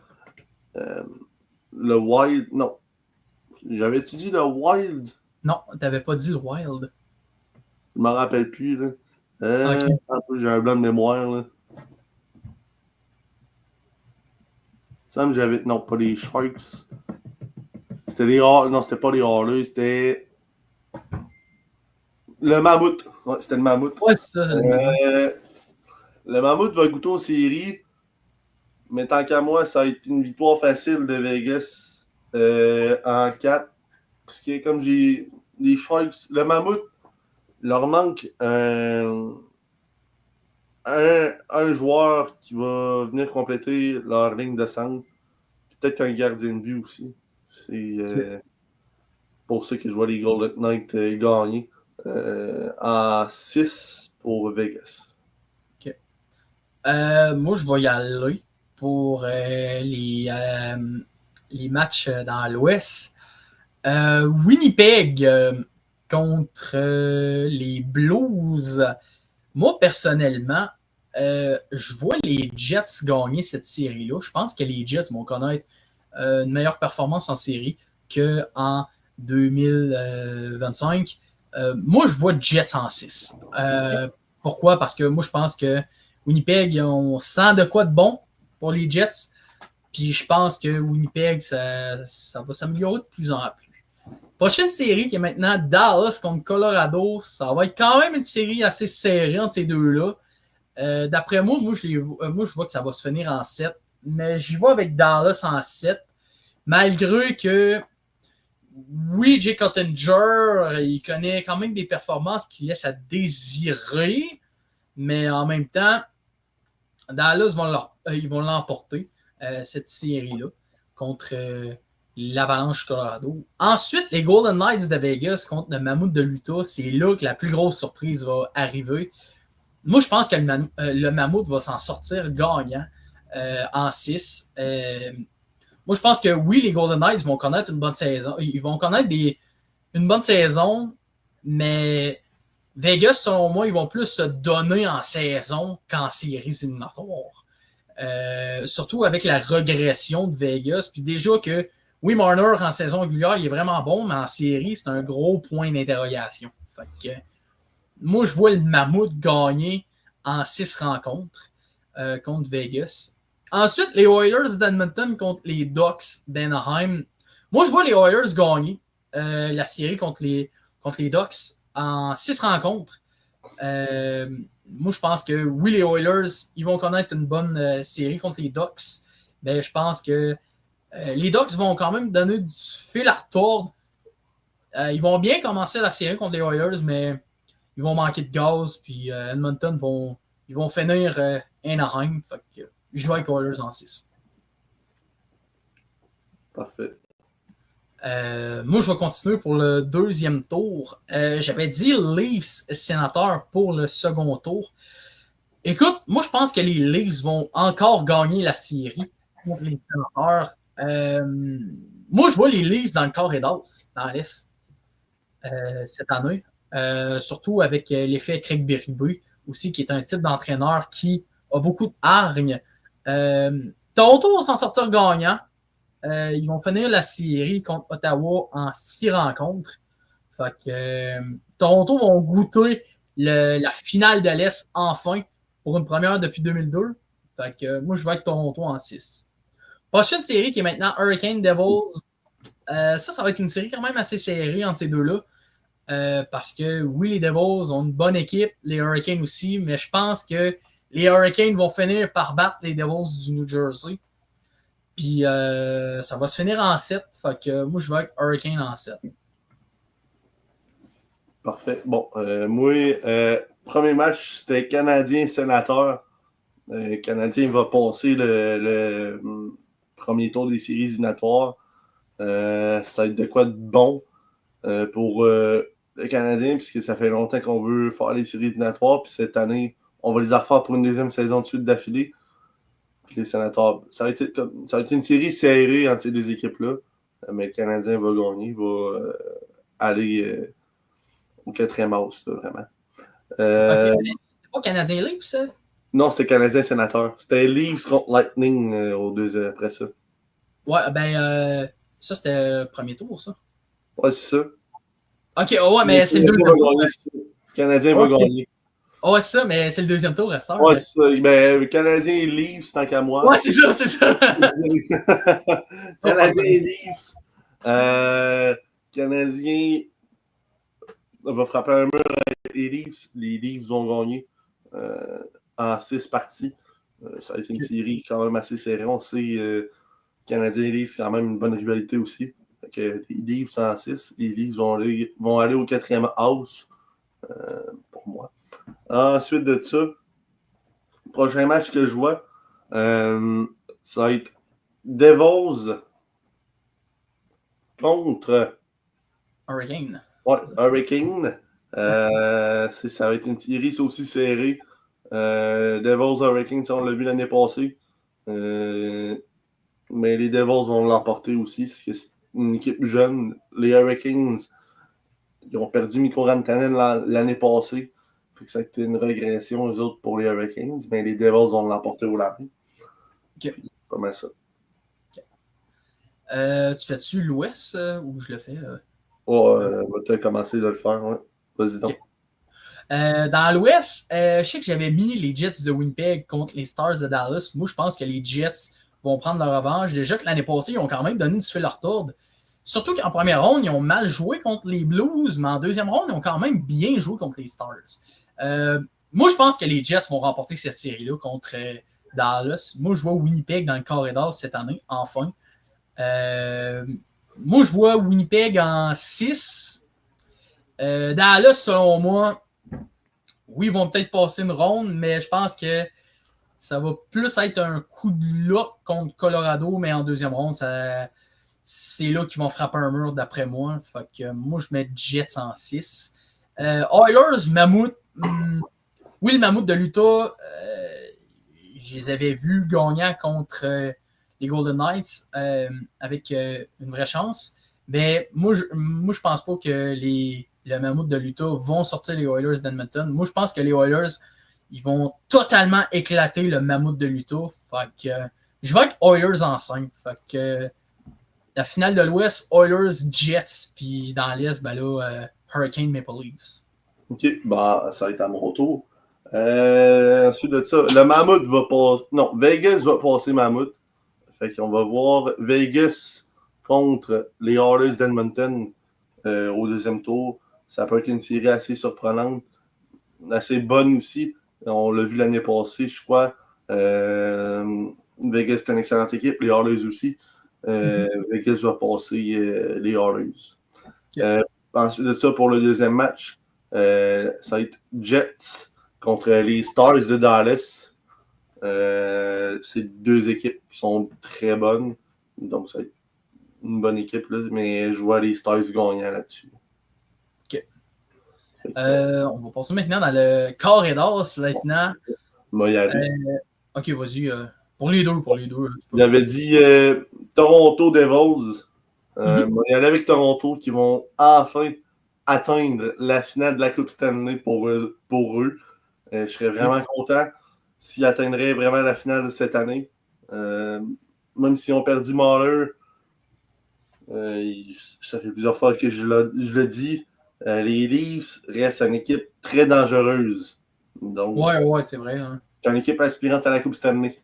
le Wild. Non. J'avais-tu dit le Wild? Non, t'avais pas dit le Wild. Je m'en rappelle plus. Là. Okay. J'ai un blanc de mémoire. Là. Ça me j'avais. Non, pas les Sharks. C'était les Hallers. Non, c'était pas les Hallers. C'était. Le Mammouth. Ouais, c'était le Mammouth. Ouais, c'est ça. Le Mammouth va goûter aux séries. Mais tant qu'à moi, ça a été une victoire facile de Vegas en 4. Parce que comme j'ai. Les Sharks. Le Mammouth leur manque un joueur qui va venir compléter leur ligne de centre. Peut-être qu'un gardien de but aussi. C'est pour ça que je vois les Golden Knights gagner en 6 pour Vegas. OK. Moi, je vais y aller pour les matchs dans l'Ouest. Winnipeg contre les Blues. Moi, personnellement, je vois les Jets gagner cette série-là. Je pense que les Jets vont connaître une meilleure performance en série qu'en 2025. Moi, je vois Jets en 6. Pourquoi? Parce que moi, je pense que Winnipeg, on sent de quoi de bon pour les Jets. Puis je pense que Winnipeg, ça va s'améliorer de plus en plus. Prochaine série qui est maintenant Dallas contre Colorado, ça va être quand même une série assez serrée entre ces deux-là. D'après moi, je vois que ça va se finir en 7. Mais j'y vais avec Dallas en 7. Malgré que, oui, Jake Ottinger, il connaît quand même des performances qui laissent à désirer. Mais en même temps, Dallas ils vont l'emporter, cette série-là, contre l'Avalanche Colorado. Ensuite, les Golden Knights de Vegas contre le Mammouth de l'Utah. C'est là que la plus grosse surprise va arriver. Moi, je pense que le Mammouth va s'en sortir gagnant en 6. Moi, je pense que oui, les Golden Knights vont connaître une bonne saison. Ils vont connaître une bonne saison, mais Vegas, selon moi, ils vont plus se donner en saison qu'en séries éliminatoires. Surtout avec la régression de Vegas. Puis déjà que, oui, Marner en saison régulière, il est vraiment bon, mais en série, c'est un gros point d'interrogation. Fait que, moi, je vois le Mammouth gagner en 6 rencontres contre Vegas. Ensuite, les Oilers d'Edmonton contre les Ducks d'Anaheim. Moi, je vois les Oilers gagner la série contre les Ducks en 6 rencontres. Moi, je pense que oui, les Oilers, ils vont connaître une bonne série contre les Ducks. Mais je pense que les Ducks vont quand même donner du fil à retordre. Ils vont bien commencer la série contre les Oilers, mais ils vont manquer de gaz. Puis Edmonton ils vont finir Anaheim. Fait que je joue avec Oilers en 6. Parfait. Moi, je vais continuer pour le deuxième tour. J'avais dit Leafs Sénateurs pour le second tour. Écoute, moi, je pense que les Leafs vont encore gagner la série contre les Sénateurs. Moi, je vois les Leafs dans le corridor, dans l'Est, cette année. Surtout avec l'effet Craig Berube aussi, qui est un type d'entraîneur qui a beaucoup de hargne. Toronto va s'en sortir gagnant. Ils vont finir la série contre Ottawa en 6 rencontres. Fait que Toronto vont goûter la finale de l'Est enfin pour une première depuis 2002. Fait que moi, je vais avec Toronto en 6. Prochaine série qui est maintenant Hurricane Devils. Ça va être une série quand même assez serrée entre ces deux-là. Parce que oui, les Devils ont une bonne équipe, les Hurricanes aussi, mais je pense que les Hurricanes vont finir par battre les Devils du New Jersey. Puis ça va se finir en 7. Fait que moi, je vais avec Hurricane en 7. Parfait. Bon, moi, premier match, c'était Canadien-Sénateur. Le Canadien va passer le premier tour des séries éliminatoires. Ça va être de quoi de bon pour le Canadien, puisque ça fait longtemps qu'on veut faire les séries éliminatoires. Puis cette année, on va les refaire pour une deuxième saison de suite d'affilée. Puis les Sénateurs, ça a été une série serrée entre ces deux équipes-là. Mais le Canadien va gagner, va aller au quatrième house, là, vraiment. C'était pas Canadien Leafs, ça? Non, c'était Canadien-Sénateur. C'était Leafs contre Lightning aux deux après ça. Ouais, ben, ça, c'était le premier tour, ça. Ouais, c'est ça. Ok, ouais, mais c'est le deuxième tour. Le Canadien va gagner. Ouais, c'est ça, mais c'est le deuxième tour, à ça. Ouais, c'est ça. Ben, Canadien et Leafs, tant qu'à moi. Ouais, c'est ça, c'est ça. Canadien et Leafs. Canadien va frapper un mur avec les Leafs. Les Leafs vont gagner en 6 parties. Ça a été une série quand même assez serrée. On sait Canadien et Leafs, c'est quand même une bonne rivalité aussi. Fait que les Leafs en 6, les Leafs vont aller au quatrième house pour moi. Ensuite de ça, prochain match que je vois, ça va être Devils contre Hurricane. Ouais, Hurricane. Ça va être une série, c'est aussi serré. Devils Hurricane, ça, on l'a vu l'année passée. Mais les Devils vont l'emporter aussi. C'est une équipe jeune. Les Hurricanes, ils ont perdu Mikko Rantanen l'année passée. Fait que ça a été une régression, eux autres, pour les Hurricanes. Mais les Devils vont l'emporter au larry. Okay. Pas mal ça. Okay. Tu fais-tu l'Ouest ou je le fais? Tu as commencé de le faire. Ouais. Vas-y donc. Okay. Dans l'Ouest, je sais que j'avais mis les Jets de Winnipeg contre les Stars de Dallas. Moi, je pense que les Jets vont prendre leur revanche. Déjà que l'année passée, ils ont quand même donné du fil à retordre. Surtout qu'en première ronde, ils ont mal joué contre les Blues, mais en deuxième ronde, ils ont quand même bien joué contre les Stars. Moi, je pense que les Jets vont remporter cette série-là contre Dallas. Moi, je vois Winnipeg dans le corridor cette année, enfin. Moi, je vois Winnipeg en 6. Dallas, selon moi, oui, ils vont peut-être passer une ronde, mais je pense que ça va plus être un coup de luck contre Colorado, mais en deuxième ronde, c'est là qu'ils vont frapper un mur d'après moi. Fait que moi, je mets Jets en 6. Oilers, Mammouth. Oui, le Mammouth de l'Utah, je les avais vus gagnant contre les Golden Knights avec une vraie chance. Mais moi, je pense pas que le Mammouth de l'Utah vont sortir les Oilers d'Edmonton. Moi, je pense que les Oilers, ils vont totalement éclater le Mammouth de l'Utah. Fait que je vais avec Oilers en 5. Fait que la finale de l'Ouest, Oilers, Jets, puis dans l'Est, ben là, Hurricane Maple Leafs. OK, bah, ça va être à mon tour. Ensuite de ça, le Mammouth va passer. Non, Vegas va passer Mammouth. Fait qu'on va voir Vegas contre les Oilers d'Edmonton au deuxième tour. Ça peut être une série assez surprenante, assez bonne aussi. On l'a vu l'année passée, je crois. Vegas est une excellente équipe, les Oilers aussi. Vegas va passer les Oilers. Okay. Ensuite de ça, pour le deuxième match, ça va être Jets contre les Stars de Dallas. C'est deux équipes qui sont très bonnes. Donc, ça va être une bonne équipe, là, mais je vois les Stars gagnant là-dessus. OK. On va passer maintenant dans le corridor maintenant. Moi, y aller. OK, vas-y. Pour les deux. J'avais dit Toronto Devils. Moi, y aller avec Toronto qui vont enfin atteindre la finale de la Coupe Stanley pour eux. Je serais vraiment content s'ils atteindraient vraiment la finale cette année. Même si on perdu Mahler, ça fait plusieurs fois que je le dis, les Leafs restent une équipe très dangereuse. Donc, ouais, c'est vrai. Hein. C'est une équipe aspirante à la Coupe Stanley.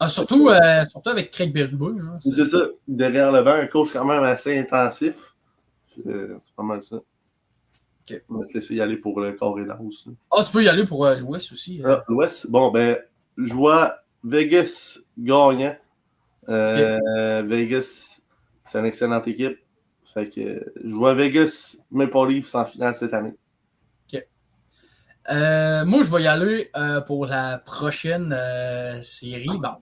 Surtout avec Craig Berube. Hein, c'est ça. Derrière le banc, un coach quand même assez intensif. C'est pas mal ça. Okay. On va te laisser y aller pour le corps et l'os. Ah, tu peux y aller pour l'Ouest aussi. L'Ouest, bon, ben, je vois Vegas gagnant. Vegas, c'est une excellente équipe. Fait que je vois Vegas Maple Leafs en finale cette année. OK. Moi, je vais y aller pour la prochaine série. Bon,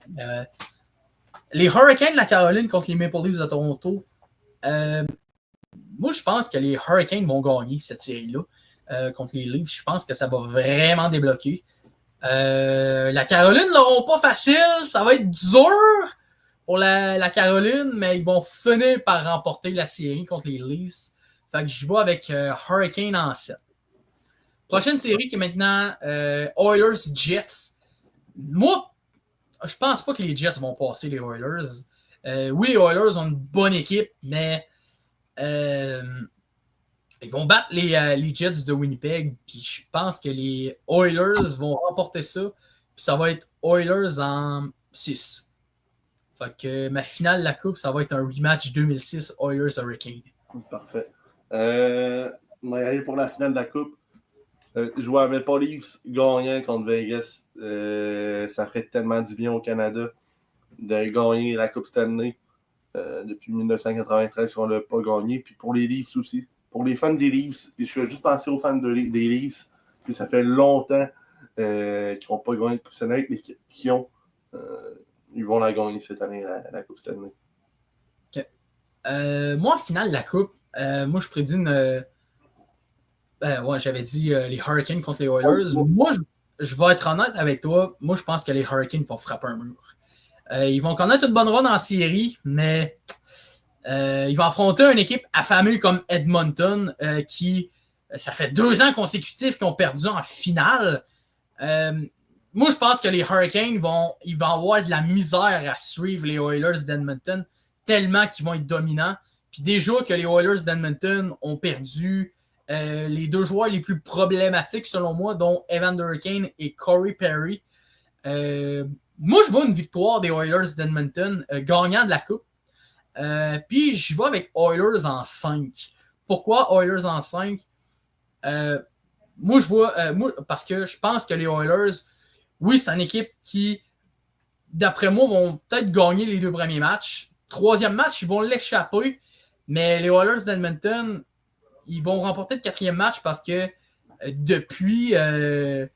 les Hurricanes de la Caroline contre les Maple Leafs de Toronto. Moi, je pense que les Hurricanes vont gagner cette série-là contre les Leafs. Je pense que ça va vraiment débloquer. La Caroline ne l'auront pas facile. Ça va être dur pour la Caroline, mais ils vont finir par remporter la série contre les Leafs. Fait que je vais avec Hurricane en 7. Prochaine série qui est maintenant Oilers-Jets. Moi, je pense pas que les Jets vont passer les Oilers. Oui, les Oilers ont une bonne équipe, mais ils vont battre les Jets de Winnipeg. Puis je pense que les Oilers vont remporter ça. Puis ça va être Oilers en 6. Fait que ma finale de la coupe, ça va être un rematch 2006 Oilers-Hurricane. Parfait. On va y aller pour la finale de la coupe. Je vois Maple Leafs gagnant contre Vegas. Ça ferait tellement du bien au Canada de gagner la Coupe Stanley. Depuis 1993 qu'on ne l'a pas gagné. Puis pour les Leafs aussi. Pour les fans des Leafs, je vais juste penser aux fans des Leafs. Puis ça fait longtemps qu'ils n'ont pas gagné la Coupe Stanley, mais qui ont. Ils vont la gagner cette année, la Coupe Stanley. OK. Moi, en finale de la Coupe, moi, je prédis une. Ouais, j'avais dit les Hurricanes contre les Oilers. Moi, je vais être honnête avec toi. Moi, je pense que les Hurricanes vont frapper un mur. Ils vont connaître une bonne run en série, mais ils vont affronter une équipe affamée comme Edmonton qui, ça fait 2 ans consécutifs qu'ils ont perdu en finale. Moi, je pense que les Hurricanes vont avoir de la misère à suivre les Oilers d'Edmonton tellement qu'ils vont être dominants. Puis déjà que les Oilers d'Edmonton ont perdu les 2 joueurs les plus problématiques, selon moi, dont Evander Kane et Corey Perry. Moi, je vois une victoire des Oilers d'Edmonton gagnant de la Coupe. Puis, je vais avec Oilers en 5. Pourquoi Oilers en 5? Moi, je vois... parce que je pense que les Oilers, oui, c'est une équipe qui, d'après moi, vont peut-être gagner les 2 premiers matchs. 3e match, ils vont l'échapper. Mais les Oilers d'Edmonton, ils vont remporter le 4e match parce que depuis le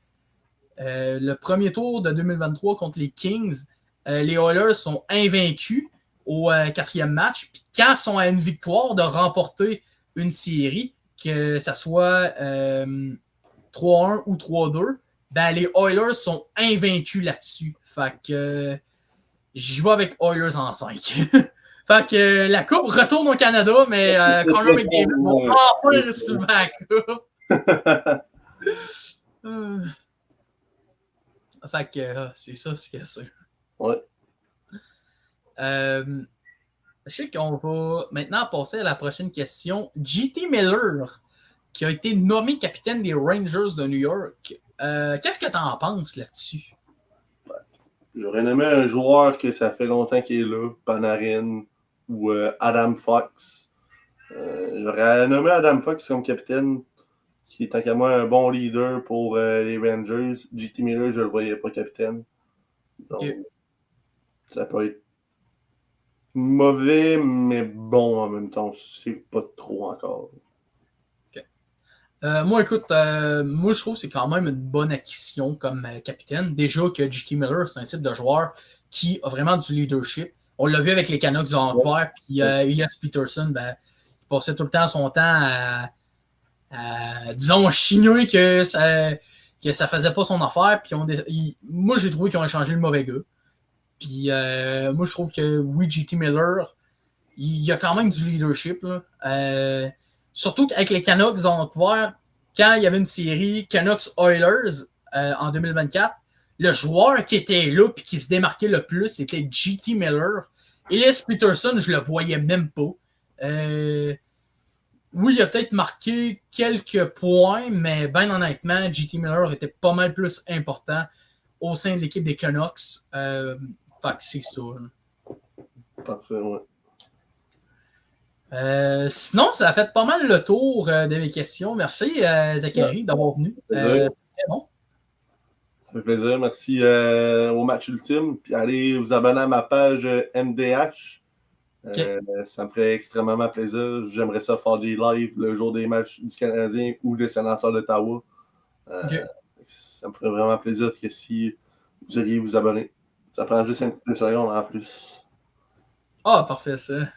premier tour de 2023 contre les Kings, les Oilers sont invaincus au quatrième match. Puis quand ils sont à une victoire de remporter une série, que ça soit 3-1 ou 3-2, ben les Oilers sont invaincus là-dessus. Fait que j'y vais avec Oilers en 5. Fait que la coupe retourne au Canada, mais Connor McDavid va enfin recevoir la coupe. Fait que c'est ça ce que c'est. Ouais. Je sais qu'on va maintenant passer à la prochaine question. JT Miller, qui a été nommé capitaine des Rangers de New York. Qu'est-ce que tu en penses là-dessus? J'aurais nommé un joueur que ça fait longtemps qu'il est là, Panarin ou Adam Fox. J'aurais nommé Adam Fox comme capitaine, qui est tant qu'à moi un bon leader pour les Rangers. JT Miller, je ne le voyais pas capitaine. Donc, ça peut être mauvais, mais bon en même temps. C'est pas trop encore. Moi, écoute, moi, je trouve que c'est quand même une bonne acquisition comme capitaine. Déjà que JT Miller, c'est un type de joueur qui a vraiment du leadership. On l'a vu avec les Canucks de Vancouver, puis Elias Pettersson, ben, il passait tout le temps son temps à disons, chigner que ça faisait pas son affaire. Puis moi, j'ai trouvé qu'ils ont échangé le mauvais gars. Puis moi, je trouve que oui, JT Miller, il y a quand même du leadership. Surtout qu'avec les Canucks de Vancouver, quand il y avait une série Canucks-Oilers en 2024, le joueur qui était là et qui se démarquait le plus, c'était JT Miller. Elias Pettersson, je le voyais même pas. Oui, il a peut-être marqué quelques points, mais bien honnêtement, JT Miller était pas mal plus important au sein de l'équipe des Canucks. Fait que c'est ça. Parfait, ouais. Sinon, ça a fait pas mal le tour de mes questions. Merci, Zachary, d'avoir venu. C'est très bon. Ça fait plaisir. Merci au match ultime. Puis allez vous abonner à ma page MDH. Ça me ferait extrêmement plaisir. J'aimerais ça faire des lives le jour des matchs du Canadien ou des Sénateurs d'Ottawa. Ça me ferait vraiment plaisir que si vous alliez vous abonner. Ça prend juste un petit 2 secondes en plus. Ah, parfait, ça.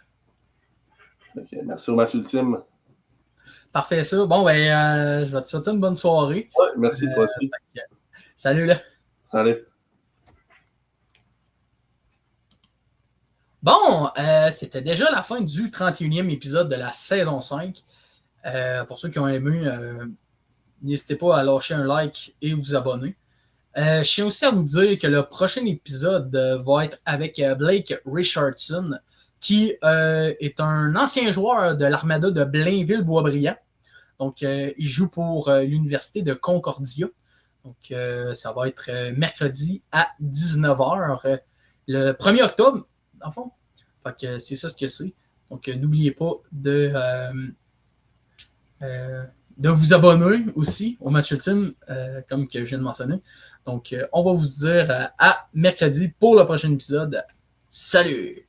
Okay, merci au match ultime. Parfait, ça. Bon, ben, je vais te souhaiter une bonne soirée. Ouais, merci, toi aussi. Salut, là. Allez. Bon, c'était déjà la fin du 31e épisode de la saison 5. Pour ceux qui ont aimé, n'hésitez pas à lâcher un like et vous abonner. Je tiens aussi à vous dire que le prochain épisode va être avec Blake Richardson, qui est un ancien joueur de l'Armada de Blainville-Boisbriand. Donc, il joue pour l'Université de Concordia. Donc, ça va être mercredi à 19h, le 1er octobre, en fond. Fait que c'est ça ce que c'est. Donc, n'oubliez pas de vous abonner aussi au match ultime, comme que je viens de mentionner. Donc, on va vous dire à mercredi pour le prochain épisode. Salut!